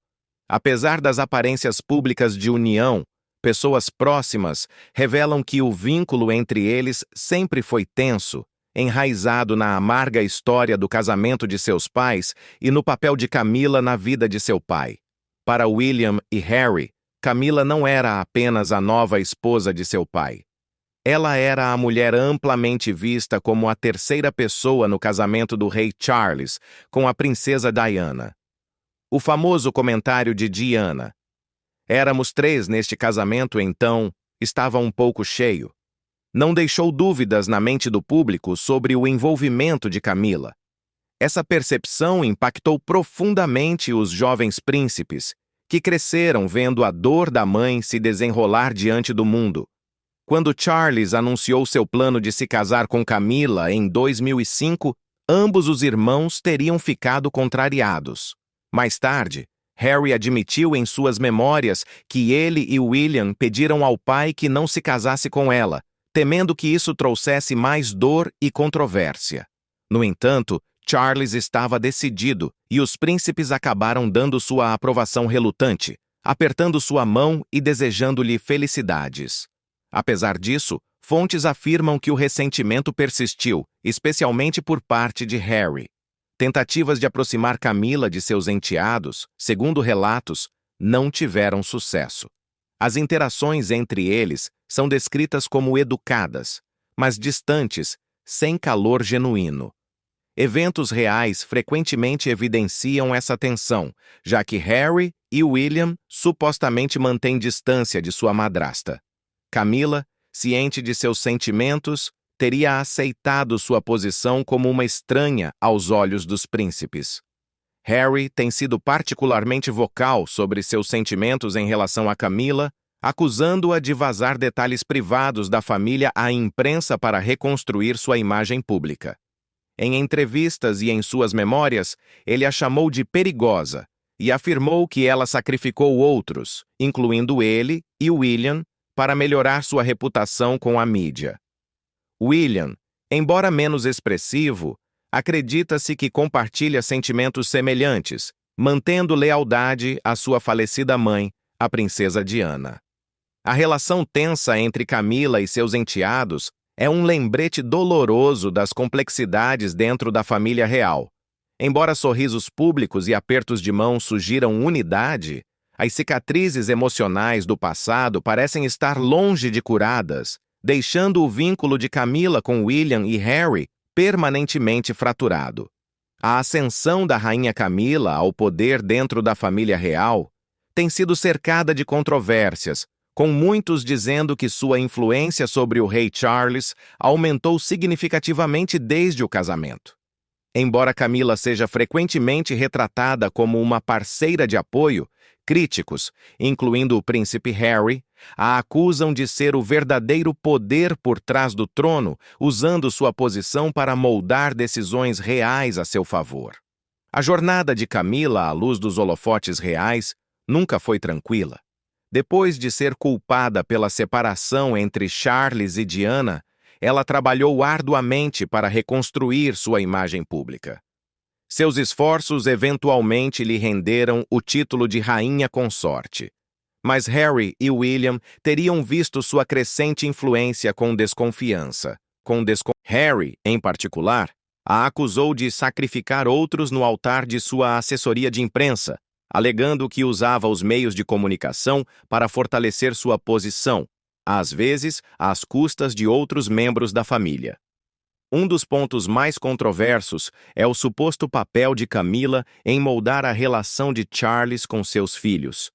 Apesar das aparências públicas de união, pessoas próximas revelam que o vínculo entre eles sempre foi tenso, enraizado na amarga história do casamento de seus pais e no papel de Camila na vida de seu pai. Para William e Harry, Camila não era apenas a nova esposa de seu pai. Ela era a mulher amplamente vista como a terceira pessoa no casamento do rei Charles com a princesa Diana. O famoso comentário de Diana: "Éramos três neste casamento, então estava um pouco cheio", não deixou dúvidas na mente do público sobre o envolvimento de Camila. Essa percepção impactou profundamente os jovens príncipes, que cresceram vendo a dor da mãe se desenrolar diante do mundo. Quando Charles anunciou seu plano de se casar com Camila em 2005, ambos os irmãos teriam ficado contrariados. Mais tarde, Harry admitiu em suas memórias que ele e William pediram ao pai que não se casasse com ela, temendo que isso trouxesse mais dor e controvérsia. No entanto, Charles estava decidido e os príncipes acabaram dando sua aprovação relutante, apertando sua mão e desejando-lhe felicidades. Apesar disso, fontes afirmam que o ressentimento persistiu, especialmente por parte de Harry. Tentativas de aproximar Camila de seus enteados, segundo relatos, não tiveram sucesso. As interações entre eles são descritas como educadas, mas distantes, sem calor genuíno. Eventos reais frequentemente evidenciam essa tensão, já que Harry e William supostamente mantêm distância de sua madrasta. Camila, ciente de seus sentimentos, teria aceitado sua posição como uma estranha aos olhos dos príncipes. Harry tem sido particularmente vocal sobre seus sentimentos em relação a Camila, acusando-a de vazar detalhes privados da família à imprensa para reconstruir sua imagem pública. Em entrevistas e em suas memórias, ele a chamou de perigosa e afirmou que ela sacrificou outros, incluindo ele e William, para melhorar sua reputação com a mídia. William, embora menos expressivo, acredita-se que compartilha sentimentos semelhantes, mantendo lealdade à sua falecida mãe, a princesa Diana. A relação tensa entre Camila e seus enteados é um lembrete doloroso das complexidades dentro da família real. Embora sorrisos públicos e apertos de mão sugiram unidade, as cicatrizes emocionais do passado parecem estar longe de curadas, deixando o vínculo de Camila com William e Harry permanentemente fraturado. A ascensão da rainha Camila ao poder dentro da família real tem sido cercada de controvérsias, com muitos dizendo que sua influência sobre o rei Charles aumentou significativamente desde o casamento. Embora Camila seja frequentemente retratada como uma parceira de apoio, críticos, incluindo o príncipe Harry, a acusam de ser o verdadeiro poder por trás do trono, usando sua posição para moldar decisões reais a seu favor. A jornada de Camila à luz dos holofotes reais nunca foi tranquila. Depois de ser culpada pela separação entre Charles e Diana, ela trabalhou arduamente para reconstruir sua imagem pública. Seus esforços eventualmente lhe renderam o título de rainha consorte. Mas Harry e William teriam visto sua crescente influência com desconfiança. Harry, em particular, a acusou de sacrificar outros no altar de sua assessoria de imprensa, alegando que usava os meios de comunicação para fortalecer sua posição, às vezes às custas de outros membros da família. Um dos pontos mais controversos é o suposto papel de Camila em moldar a relação de Charles com seus filhos.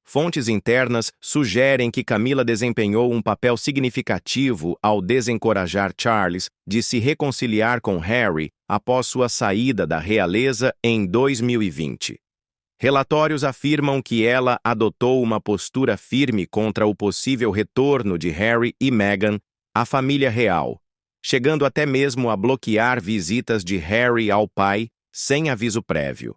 Fontes internas sugerem que Camila desempenhou um papel significativo ao desencorajar Charles de se reconciliar com Harry após sua saída da realeza em 2020. Relatórios afirmam que ela adotou uma postura firme contra o possível retorno de Harry e Meghan à família real, chegando até mesmo a bloquear visitas de Harry ao pai sem aviso prévio.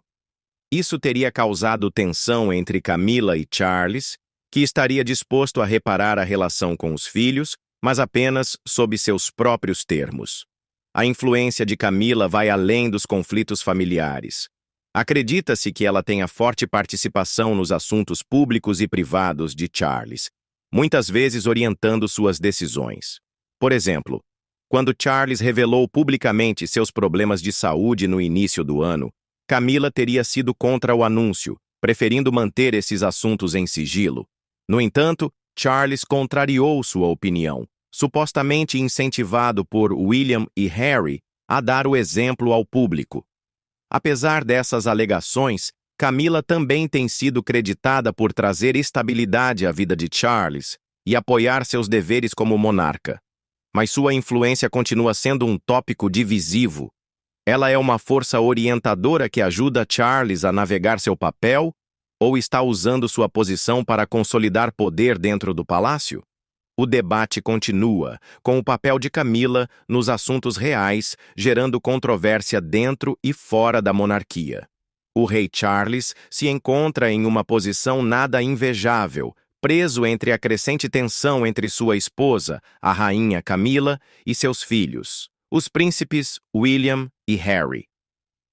Isso teria causado tensão entre Camila e Charles, que estaria disposto a reparar a relação com os filhos, mas apenas sob seus próprios termos. A influência de Camila vai além dos conflitos familiares. Acredita-se que ela tenha forte participação nos assuntos públicos e privados de Charles, muitas vezes orientando suas decisões. Por exemplo, quando Charles revelou publicamente seus problemas de saúde no início do ano, Camila teria sido contra o anúncio, preferindo manter esses assuntos em sigilo. No entanto, Charles contrariou sua opinião, supostamente incentivado por William e Harry a dar o exemplo ao público. Apesar dessas alegações, Camila também tem sido creditada por trazer estabilidade à vida de Charles e apoiar seus deveres como monarca. Mas sua influência continua sendo um tópico divisivo. Ela é uma força orientadora que ajuda Charles a navegar seu papel ou está usando sua posição para consolidar poder dentro do palácio? O debate continua, com o papel de Camila nos assuntos reais, gerando controvérsia dentro e fora da monarquia. O rei Charles se encontra em uma posição nada invejável, preso entre a crescente tensão entre sua esposa, a rainha Camila, e seus filhos, os príncipes William e Harry.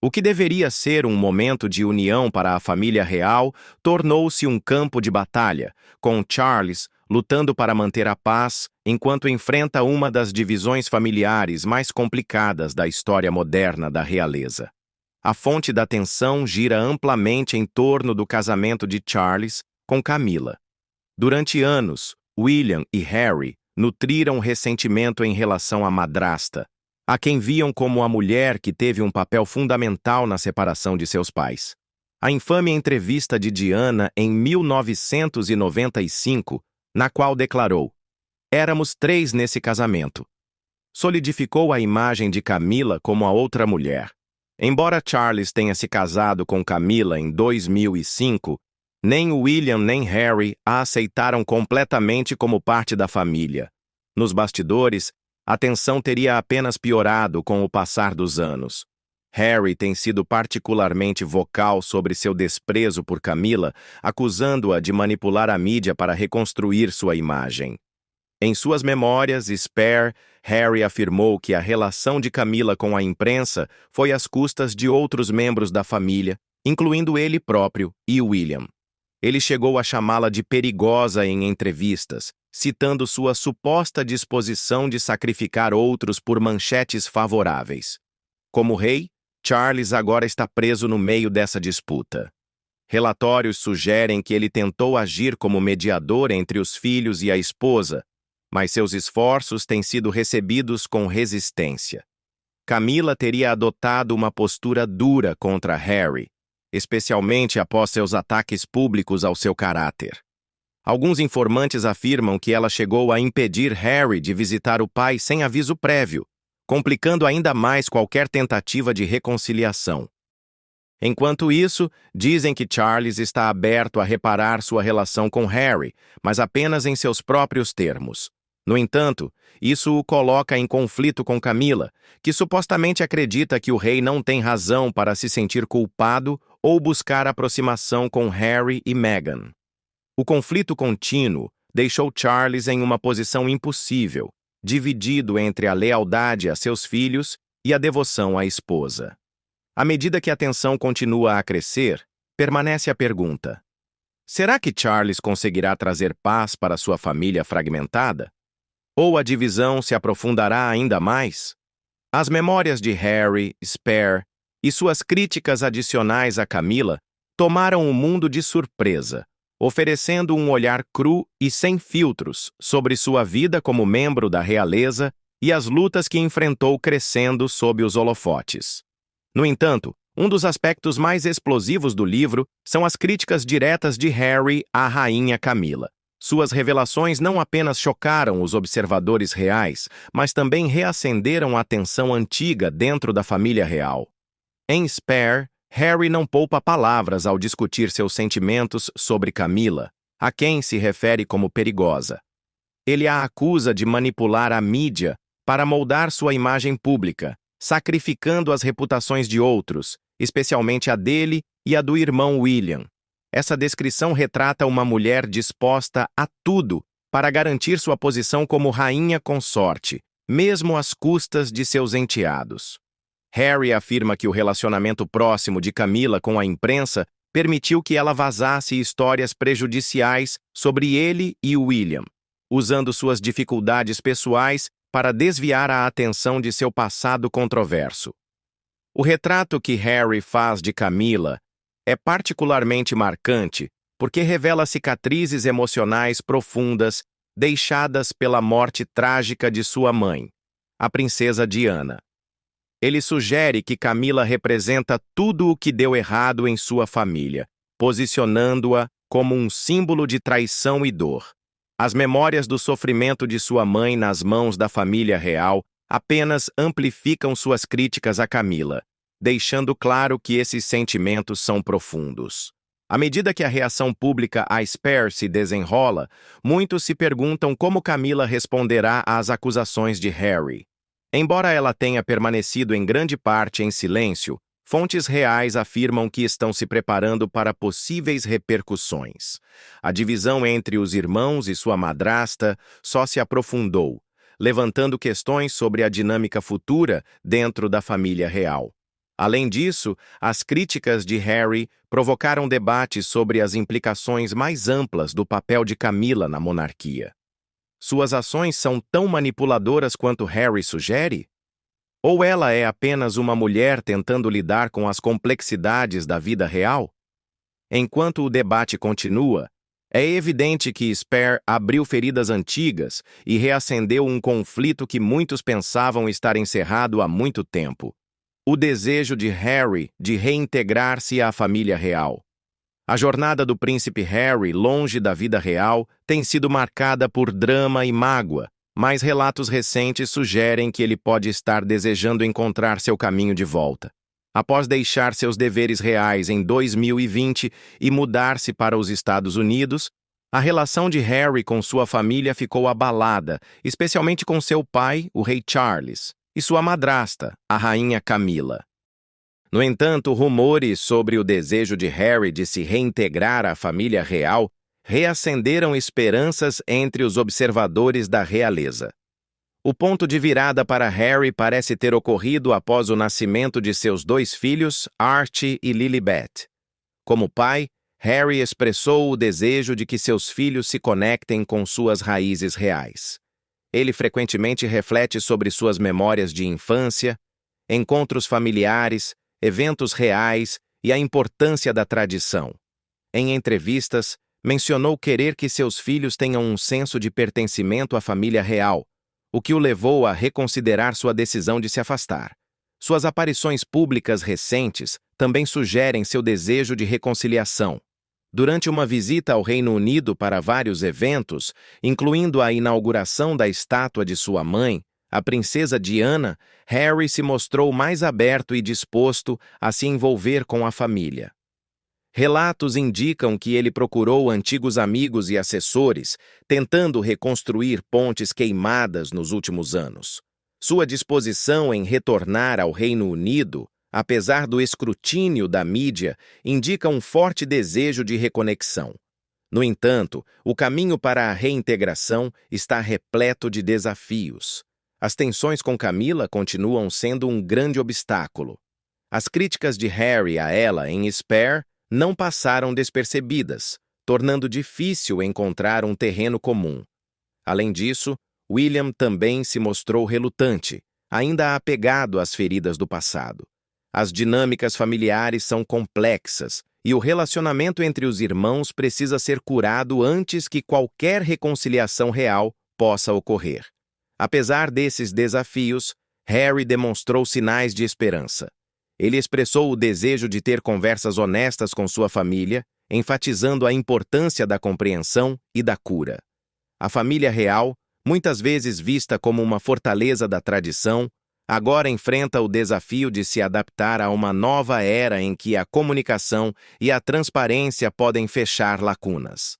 O que deveria ser um momento de união para a família real tornou-se um campo de batalha, com Charles lutando para manter a paz enquanto enfrenta uma das divisões familiares mais complicadas da história moderna da realeza. A fonte da tensão gira amplamente em torno do casamento de Charles com Camila. Durante anos, William e Harry nutriram ressentimento em relação à madrasta, a quem viam como a mulher que teve um papel fundamental na separação de seus pais. A infame entrevista de Diana em 1995, na qual declarou: "Éramos 3 nesse casamento", solidificou a imagem de Camila como a outra mulher. Embora Charles tenha se casado com Camila em 2005, nem William nem Harry a aceitaram completamente como parte da família. Nos bastidores, a tensão teria apenas piorado com o passar dos anos. Harry tem sido particularmente vocal sobre seu desprezo por Camila, acusando-a de manipular a mídia para reconstruir sua imagem. Em suas memórias, Spare, Harry afirmou que a relação de Camila com a imprensa foi às custas de outros membros da família, incluindo ele próprio e William. Ele chegou a chamá-la de perigosa em entrevistas, citando sua suposta disposição de sacrificar outros por manchetes favoráveis. Como rei, Charles agora está preso no meio dessa disputa. Relatórios sugerem que ele tentou agir como mediador entre os filhos e a esposa, mas seus esforços têm sido recebidos com resistência. Camila teria adotado uma postura dura contra Harry, especialmente após seus ataques públicos ao seu caráter. Alguns informantes afirmam que ela chegou a impedir Harry de visitar o pai sem aviso prévio, complicando ainda mais qualquer tentativa de reconciliação. Enquanto isso, dizem que Charles está aberto a reparar sua relação com Harry, mas apenas em seus próprios termos. No entanto, isso o coloca em conflito com Camila, que supostamente acredita que o rei não tem razão para se sentir culpado ou buscar aproximação com Harry e Meghan. O conflito contínuo deixou Charles em uma posição impossível, dividido entre a lealdade a seus filhos e a devoção à esposa. À medida que a tensão continua a crescer, permanece a pergunta: será que Charles conseguirá trazer paz para sua família fragmentada? Ou a divisão se aprofundará ainda mais? As memórias de Harry, Spare e suas críticas adicionais a Camila tomaram o mundo de surpresa, oferecendo um olhar cru e sem filtros sobre sua vida como membro da realeza e as lutas que enfrentou crescendo sob os holofotes. No entanto, um dos aspectos mais explosivos do livro são as críticas diretas de Harry à rainha Camila. Suas revelações não apenas chocaram os observadores reais, mas também reacenderam a tensão antiga dentro da família real. Em Spare, Harry não poupa palavras ao discutir seus sentimentos sobre Camila, a quem se refere como perigosa. Ele a acusa de manipular a mídia para moldar sua imagem pública, sacrificando as reputações de outros, especialmente a dele e a do irmão William. Essa descrição retrata uma mulher disposta a tudo para garantir sua posição como rainha consorte, mesmo às custas de seus enteados. Harry afirma que o relacionamento próximo de Camila com a imprensa permitiu que ela vazasse histórias prejudiciais sobre ele e William, usando suas dificuldades pessoais para desviar a atenção de seu passado controverso. O retrato que Harry faz de Camilla é particularmente marcante porque revela cicatrizes emocionais profundas deixadas pela morte trágica de sua mãe, a princesa Diana. Ele sugere que Camilla representa tudo o que deu errado em sua família, posicionando-a como um símbolo de traição e dor. As memórias do sofrimento de sua mãe nas mãos da família real apenas amplificam suas críticas a Camilla, deixando claro que esses sentimentos são profundos. À medida que a reação pública a Spare se desenrola, muitos se perguntam como Camilla responderá às acusações de Harry. Embora ela tenha permanecido em grande parte em silêncio, fontes reais afirmam que estão se preparando para possíveis repercussões. A divisão entre os irmãos e sua madrasta só se aprofundou, levantando questões sobre a dinâmica futura dentro da família real. Além disso, as críticas de Harry provocaram debates sobre as implicações mais amplas do papel de Camilla na monarquia. Suas ações são tão manipuladoras quanto Harry sugere? Ou ela é apenas uma mulher tentando lidar com as complexidades da vida real? Enquanto o debate continua, é evidente que Spare abriu feridas antigas e reacendeu um conflito que muitos pensavam estar encerrado há muito tempo. O desejo de Harry de reintegrar-se à família real. A jornada do príncipe Harry longe da vida real tem sido marcada por drama e mágoa, mas relatos recentes sugerem que ele pode estar desejando encontrar seu caminho de volta. Após deixar seus deveres reais em 2020 e mudar-se para os Estados Unidos, a relação de Harry com sua família ficou abalada, especialmente com seu pai, o rei Charles, e sua madrasta, a rainha Camilla. No entanto, rumores sobre o desejo de Harry de se reintegrar à família real reacenderam esperanças entre os observadores da realeza. O ponto de virada para Harry parece ter ocorrido após o nascimento de seus dois filhos, Archie e Lilibet. Como pai, Harry expressou o desejo de que seus filhos se conectem com suas raízes reais. Ele frequentemente reflete sobre suas memórias de infância, encontros familiares, eventos reais e a importância da tradição. Em entrevistas, mencionou querer que seus filhos tenham um senso de pertencimento à família real, o que o levou a reconsiderar sua decisão de se afastar. Suas aparições públicas recentes também sugerem seu desejo de reconciliação. Durante uma visita ao Reino Unido para vários eventos, incluindo a inauguração da estátua de sua mãe, a princesa Diana, Harry se mostrou mais aberto e disposto a se envolver com a família. Relatos indicam que ele procurou antigos amigos e assessores, tentando reconstruir pontes queimadas nos últimos anos. Sua disposição em retornar ao Reino Unido, apesar do escrutínio da mídia, indica um forte desejo de reconexão. No entanto, o caminho para a reintegração está repleto de desafios. As tensões com Camilla continuam sendo um grande obstáculo. As críticas de Harry a ela em Spare não passaram despercebidas, tornando difícil encontrar um terreno comum. Além disso, William também se mostrou relutante, ainda apegado às feridas do passado. As dinâmicas familiares são complexas e o relacionamento entre os irmãos precisa ser curado antes que qualquer reconciliação real possa ocorrer. Apesar desses desafios, Harry demonstrou sinais de esperança. Ele expressou o desejo de ter conversas honestas com sua família, enfatizando a importância da compreensão e da cura. A família real, muitas vezes vista como uma fortaleza da tradição, agora enfrenta o desafio de se adaptar a uma nova era em que a comunicação e a transparência podem fechar lacunas.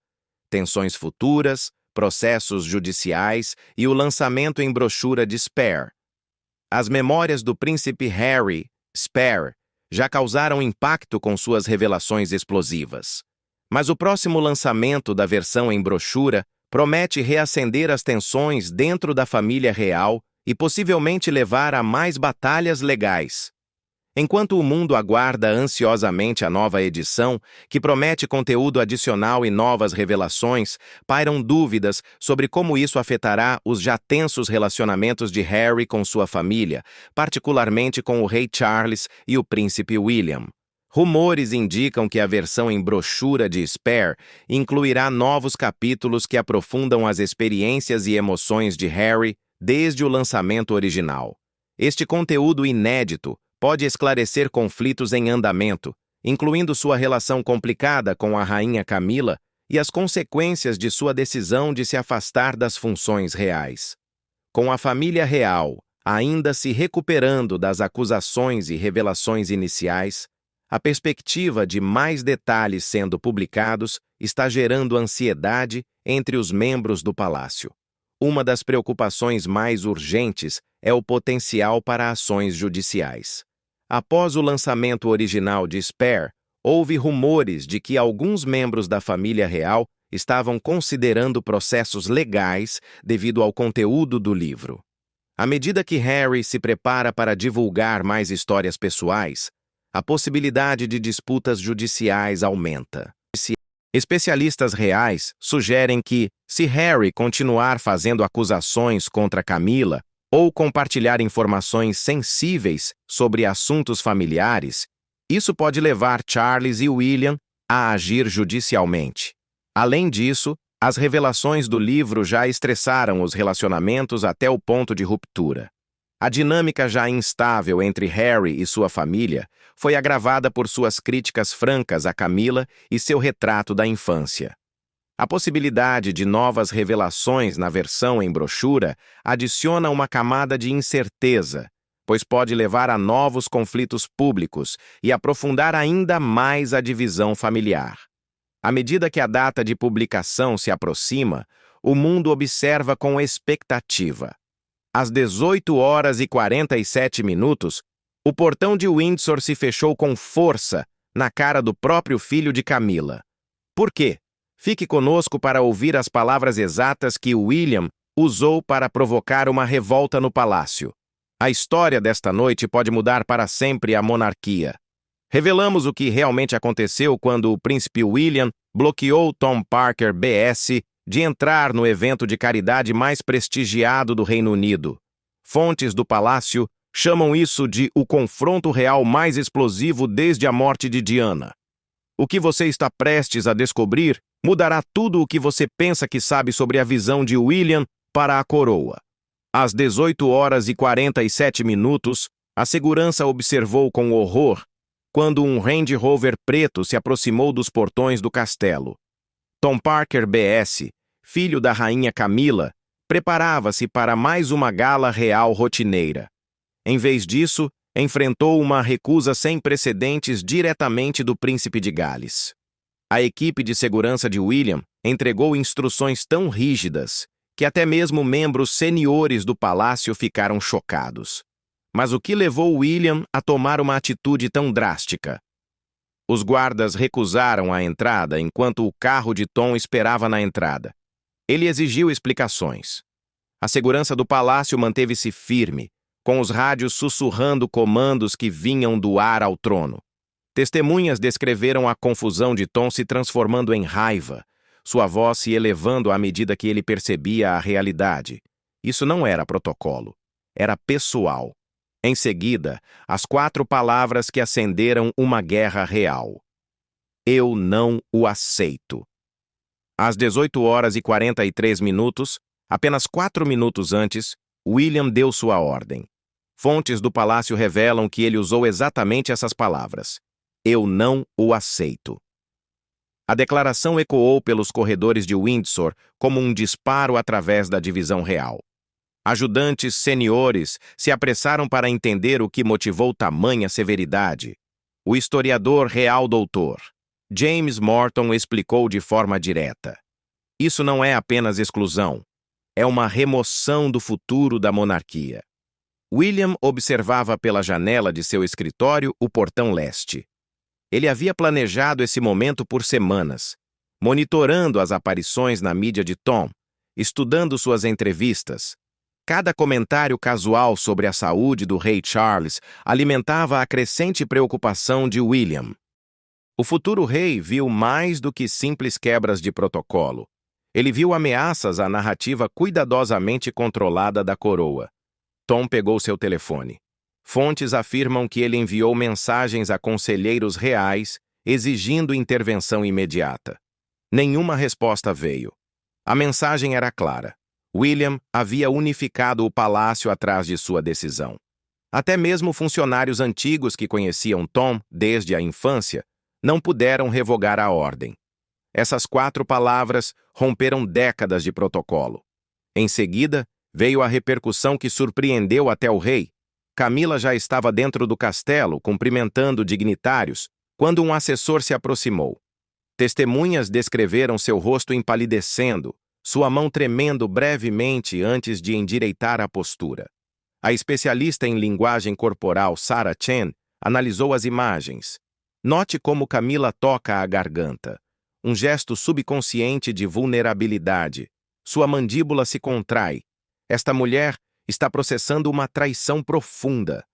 Tensões futuras, processos judiciais e o lançamento em brochura de Spare. As memórias do príncipe Harry, Spare, já causaram impacto com suas revelações explosivas. Mas o próximo lançamento da versão em brochura promete reacender as tensões dentro da família real e possivelmente levar a mais batalhas legais. Enquanto o mundo aguarda ansiosamente a nova edição, que promete conteúdo adicional e novas revelações, pairam dúvidas sobre como isso afetará os já tensos relacionamentos de Harry com sua família, particularmente com o rei Charles e o príncipe William. Rumores indicam que a versão em brochura de Spare incluirá novos capítulos que aprofundam as experiências e emoções de Harry desde o lançamento original. Este conteúdo inédito pode esclarecer conflitos em andamento, incluindo sua relação complicada com a rainha Camila e as consequências de sua decisão de se afastar das funções reais. Com a família real ainda se recuperando das acusações e revelações iniciais, a perspectiva de mais detalhes sendo publicados está gerando ansiedade entre os membros do palácio. Uma das preocupações mais urgentes é o potencial para ações judiciais. Após o lançamento original de Spare, houve rumores de que alguns membros da família real estavam considerando processos legais devido ao conteúdo do livro. À medida que Harry se prepara para divulgar mais histórias pessoais, a possibilidade de disputas judiciais aumenta. Especialistas reais sugerem que, se Harry continuar fazendo acusações contra Camila ou compartilhar informações sensíveis sobre assuntos familiares, isso pode levar Charles e William a agir judicialmente. Além disso, as revelações do livro já estressaram os relacionamentos até o ponto de ruptura. A dinâmica já instável entre Harry e sua família foi agravada por suas críticas francas a Camila e seu retrato da infância. A possibilidade de novas revelações na versão em brochura adiciona uma camada de incerteza, pois pode levar a novos conflitos públicos e aprofundar ainda mais a divisão familiar. À medida que a data de publicação se aproxima, o mundo observa com expectativa. Às 18h47, o portão de Windsor se fechou com força na cara do próprio filho de Camila. Por quê? Fique conosco para ouvir as palavras exatas que William usou para provocar uma revolta no palácio. A história desta noite pode mudar para sempre a monarquia. Revelamos o que realmente aconteceu quando o príncipe William bloqueou Tom Parker BS de entrar no evento de caridade mais prestigiado do Reino Unido. Fontes do palácio chamam isso de o confronto real mais explosivo desde a morte de Diana. O que você está prestes a descobrir mudará tudo o que você pensa que sabe sobre a visão de William para a coroa. Às 18h47, a segurança observou com horror quando um Range Rover preto se aproximou dos portões do castelo. Tom Parker BS, filho da rainha Camila, preparava-se para mais uma gala real rotineira. Em vez disso, enfrentou uma recusa sem precedentes diretamente do príncipe de Gales. A equipe de segurança de William entregou instruções tão rígidas que até mesmo membros seniores do palácio ficaram chocados. Mas o que levou William a tomar uma atitude tão drástica? Os guardas recusaram a entrada enquanto o carro de Tom esperava na entrada. Ele exigiu explicações. A segurança do palácio manteve-se firme, com os rádios sussurrando comandos que vinham do ar ao trono. Testemunhas descreveram a confusão de Tom se transformando em raiva, sua voz se elevando à medida que ele percebia a realidade. Isso não era protocolo, era pessoal. Em seguida, as 4 palavras que acenderam uma guerra real. Eu não o aceito. Às 18h43, apenas 4 minutos antes, William deu sua ordem. Fontes do palácio revelam que ele usou exatamente essas palavras. Eu não o aceito. A declaração ecoou pelos corredores de Windsor como um disparo através da divisão real. Ajudantes seniores se apressaram para entender o que motivou tamanha severidade. O historiador real doutor James Morton explicou de forma direta. Isso não é apenas exclusão, é uma remoção do futuro da monarquia. William observava pela janela de seu escritório o portão leste. Ele havia planejado esse momento por semanas, monitorando as aparições na mídia de Tom, estudando suas entrevistas. Cada comentário casual sobre a saúde do rei Charles alimentava a crescente preocupação de William. O futuro rei viu mais do que simples quebras de protocolo. Ele viu ameaças à narrativa cuidadosamente controlada da coroa. Tom pegou seu telefone. Fontes afirmam que ele enviou mensagens a conselheiros reais exigindo intervenção imediata. Nenhuma resposta veio. A mensagem era clara. William havia unificado o palácio atrás de sua decisão. Até mesmo funcionários antigos que conheciam Tom desde a infância não puderam revogar a ordem. Essas 4 palavras romperam décadas de protocolo. Em seguida, veio a repercussão que surpreendeu até o rei. Camila já estava dentro do castelo, cumprimentando dignitários, quando um assessor se aproximou. Testemunhas descreveram seu rosto empalidecendo, sua mão tremendo brevemente antes de endireitar a postura. A especialista em linguagem corporal Sarah Chen analisou as imagens. Note como Camila toca a garganta. Um gesto subconsciente de vulnerabilidade. Sua mandíbula se contrai. Esta mulher está processando uma traição profunda.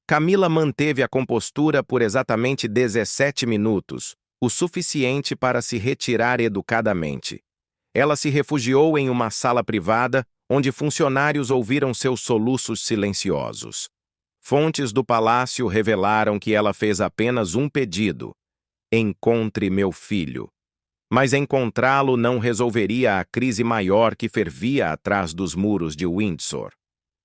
Camila manteve a compostura por exatamente 17 minutos, o suficiente para se retirar educadamente. Ela se refugiou em uma sala privada, onde funcionários ouviram seus soluços silenciosos. Fontes do palácio revelaram que ela fez apenas um pedido: encontre meu filho. Mas encontrá-lo não resolveria a crise maior que fervia atrás dos muros de Windsor.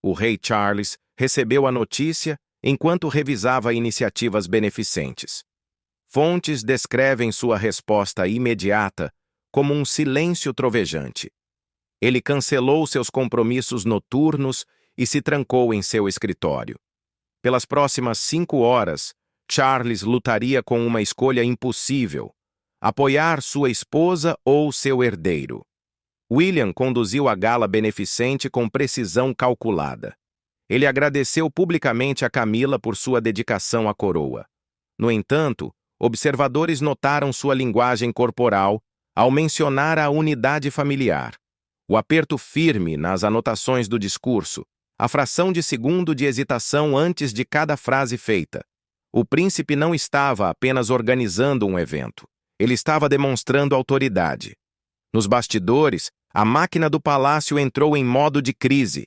O rei Charles recebeu a notícia enquanto revisava iniciativas beneficentes. Fontes descrevem sua resposta imediata como um silêncio trovejante. Ele cancelou seus compromissos noturnos e se trancou em seu escritório. Pelas próximas 5 horas, Charles lutaria com uma escolha impossível: apoiar sua esposa ou seu herdeiro. William conduziu a gala beneficente com precisão calculada. Ele agradeceu publicamente a Camila por sua dedicação à coroa. No entanto, observadores notaram sua linguagem corporal ao mencionar a unidade familiar. O aperto firme nas anotações do discurso, a fração de segundo de hesitação antes de cada frase feita. O príncipe não estava apenas organizando um evento. Ele estava demonstrando autoridade. Nos bastidores, a máquina do palácio entrou em modo de crise.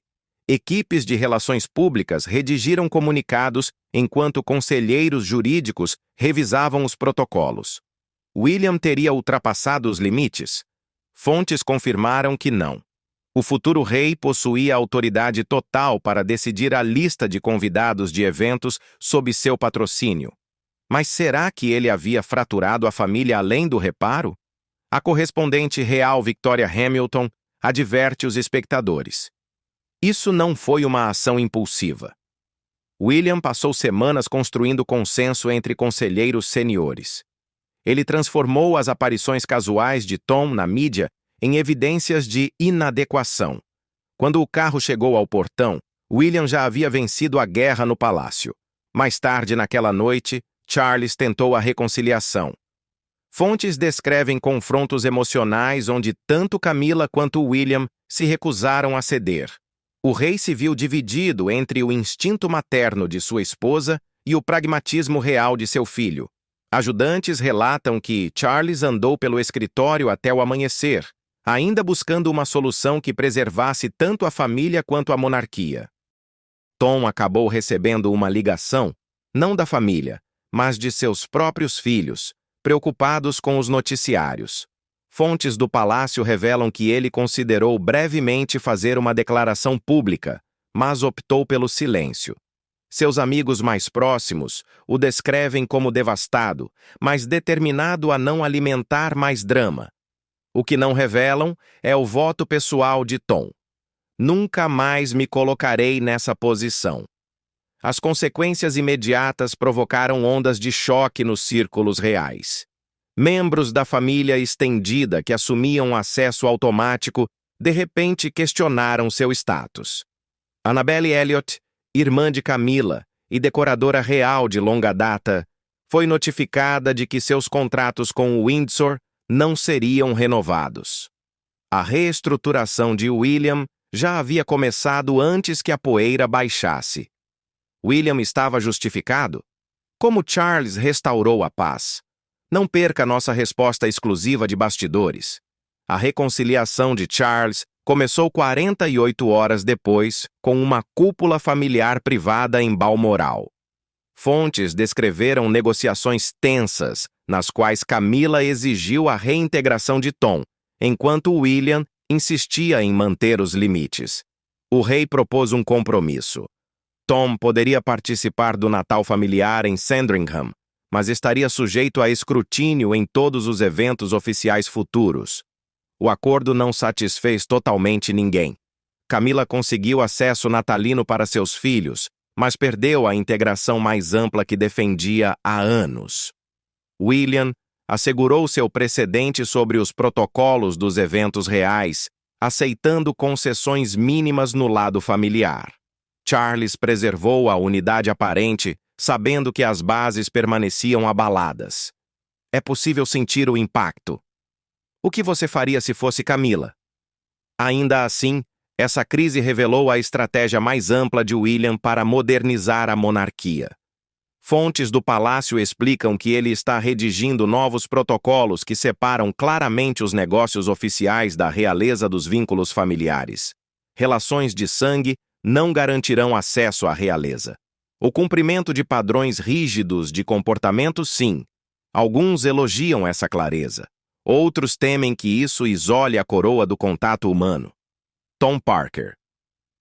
Equipes de relações públicas redigiram comunicados enquanto conselheiros jurídicos revisavam os protocolos. William teria ultrapassado os limites? Fontes confirmaram que não. O futuro rei possuía autoridade total para decidir a lista de convidados de eventos sob seu patrocínio. Mas será que ele havia fraturado a família além do reparo? A correspondente real Victoria Hamilton adverte os espectadores. Isso não foi uma ação impulsiva. William passou semanas construindo consenso entre conselheiros seniores. Ele transformou as aparições casuais de Tom na mídia em evidências de inadequação. Quando o carro chegou ao portão, William já havia vencido a guerra no palácio. Mais tarde naquela noite, Charles tentou a reconciliação. Fontes descrevem confrontos emocionais onde tanto Camila quanto William se recusaram a ceder. O rei se viu dividido entre o instinto materno de sua esposa e o pragmatismo real de seu filho. Ajudantes relatam que Charles andou pelo escritório até o amanhecer, ainda buscando uma solução que preservasse tanto a família quanto a monarquia. Tom acabou recebendo uma ligação, não da família, mas de seus próprios filhos, preocupados com os noticiários. Fontes do palácio revelam que ele considerou brevemente fazer uma declaração pública, mas optou pelo silêncio. Seus amigos mais próximos o descrevem como devastado, mas determinado a não alimentar mais drama. O que não revelam é o voto pessoal de Tom. Nunca mais me colocarei nessa posição. As consequências imediatas provocaram ondas de choque nos círculos reais. Membros da família estendida que assumiam acesso automático de repente questionaram seu status. Annabelle Elliot, irmã de Camila e decoradora real de longa data, foi notificada de que seus contratos com o Windsor não seriam renovados. A reestruturação de William já havia começado antes que a poeira baixasse. William estava justificado? Como Charles restaurou a paz? Não perca nossa resposta exclusiva de bastidores. A reconciliação de Charles começou 48 horas depois, com uma cúpula familiar privada em Balmoral. Fontes descreveram negociações tensas, nas quais Camila exigiu a reintegração de Tom, enquanto William insistia em manter os limites. O rei propôs um compromisso. Tom poderia participar do Natal familiar em Sandringham, mas estaria sujeito a escrutínio em todos os eventos oficiais futuros. O acordo não satisfez totalmente ninguém. Camila conseguiu acesso natalino para seus filhos, mas perdeu a integração mais ampla que defendia há anos. William assegurou seu precedente sobre os protocolos dos eventos reais, aceitando concessões mínimas no lado familiar. Charles preservou a unidade aparente, sabendo que as bases permaneciam abaladas. É possível sentir o impacto. O que você faria se fosse Camila? Ainda assim, essa crise revelou a estratégia mais ampla de William para modernizar a monarquia. Fontes do palácio explicam que ele está redigindo novos protocolos que separam claramente os negócios oficiais da realeza dos vínculos familiares. Relações de sangue não garantirão acesso à realeza. O cumprimento de padrões rígidos de comportamento, sim. Alguns elogiam essa clareza. Outros temem que isso isole a coroa do contato humano. Tom Parker.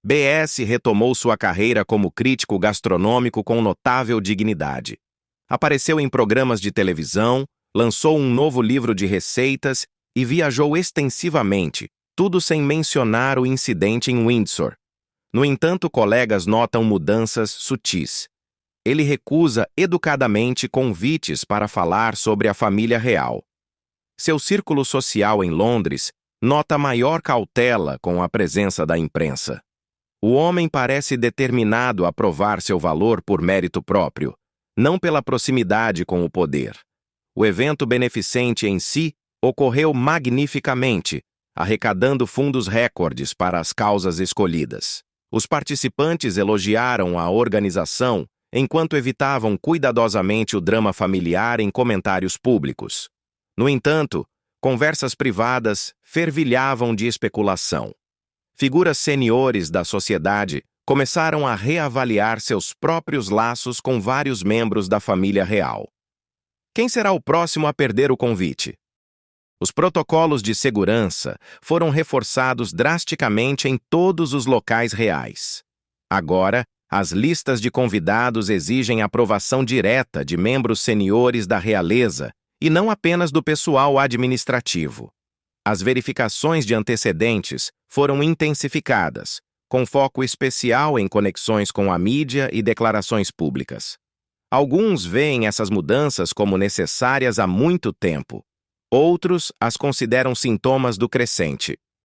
B.S. retomou sua carreira como crítico gastronômico com notável dignidade. Apareceu em programas de televisão, lançou um novo livro de receitas e viajou extensivamente, tudo sem mencionar o incidente em Windsor. No entanto, colegas notam mudanças sutis. Ele recusa educadamente convites para falar sobre a família real. Seu círculo social em Londres nota maior cautela com a presença da imprensa. O homem parece determinado a provar seu valor por mérito próprio, não pela proximidade com o poder. O evento beneficente em si ocorreu magnificamente, arrecadando fundos recordes para as causas escolhidas. Os participantes elogiaram a organização enquanto evitavam cuidadosamente o drama familiar em comentários públicos. No entanto, conversas privadas fervilhavam de especulação. Figuras seniores da sociedade começaram a reavaliar seus próprios laços com vários membros da família real. Quem será o próximo a perder o convite? Os protocolos de segurança foram reforçados drasticamente em todos os locais reais. Agora, as listas de convidados exigem aprovação direta de membros seniores da realeza e não apenas do pessoal administrativo. As verificações de antecedentes foram intensificadas, com foco especial em conexões com a mídia e declarações públicas. Alguns veem essas mudanças como necessárias há muito tempo. Outros as consideram sintomas do crescente.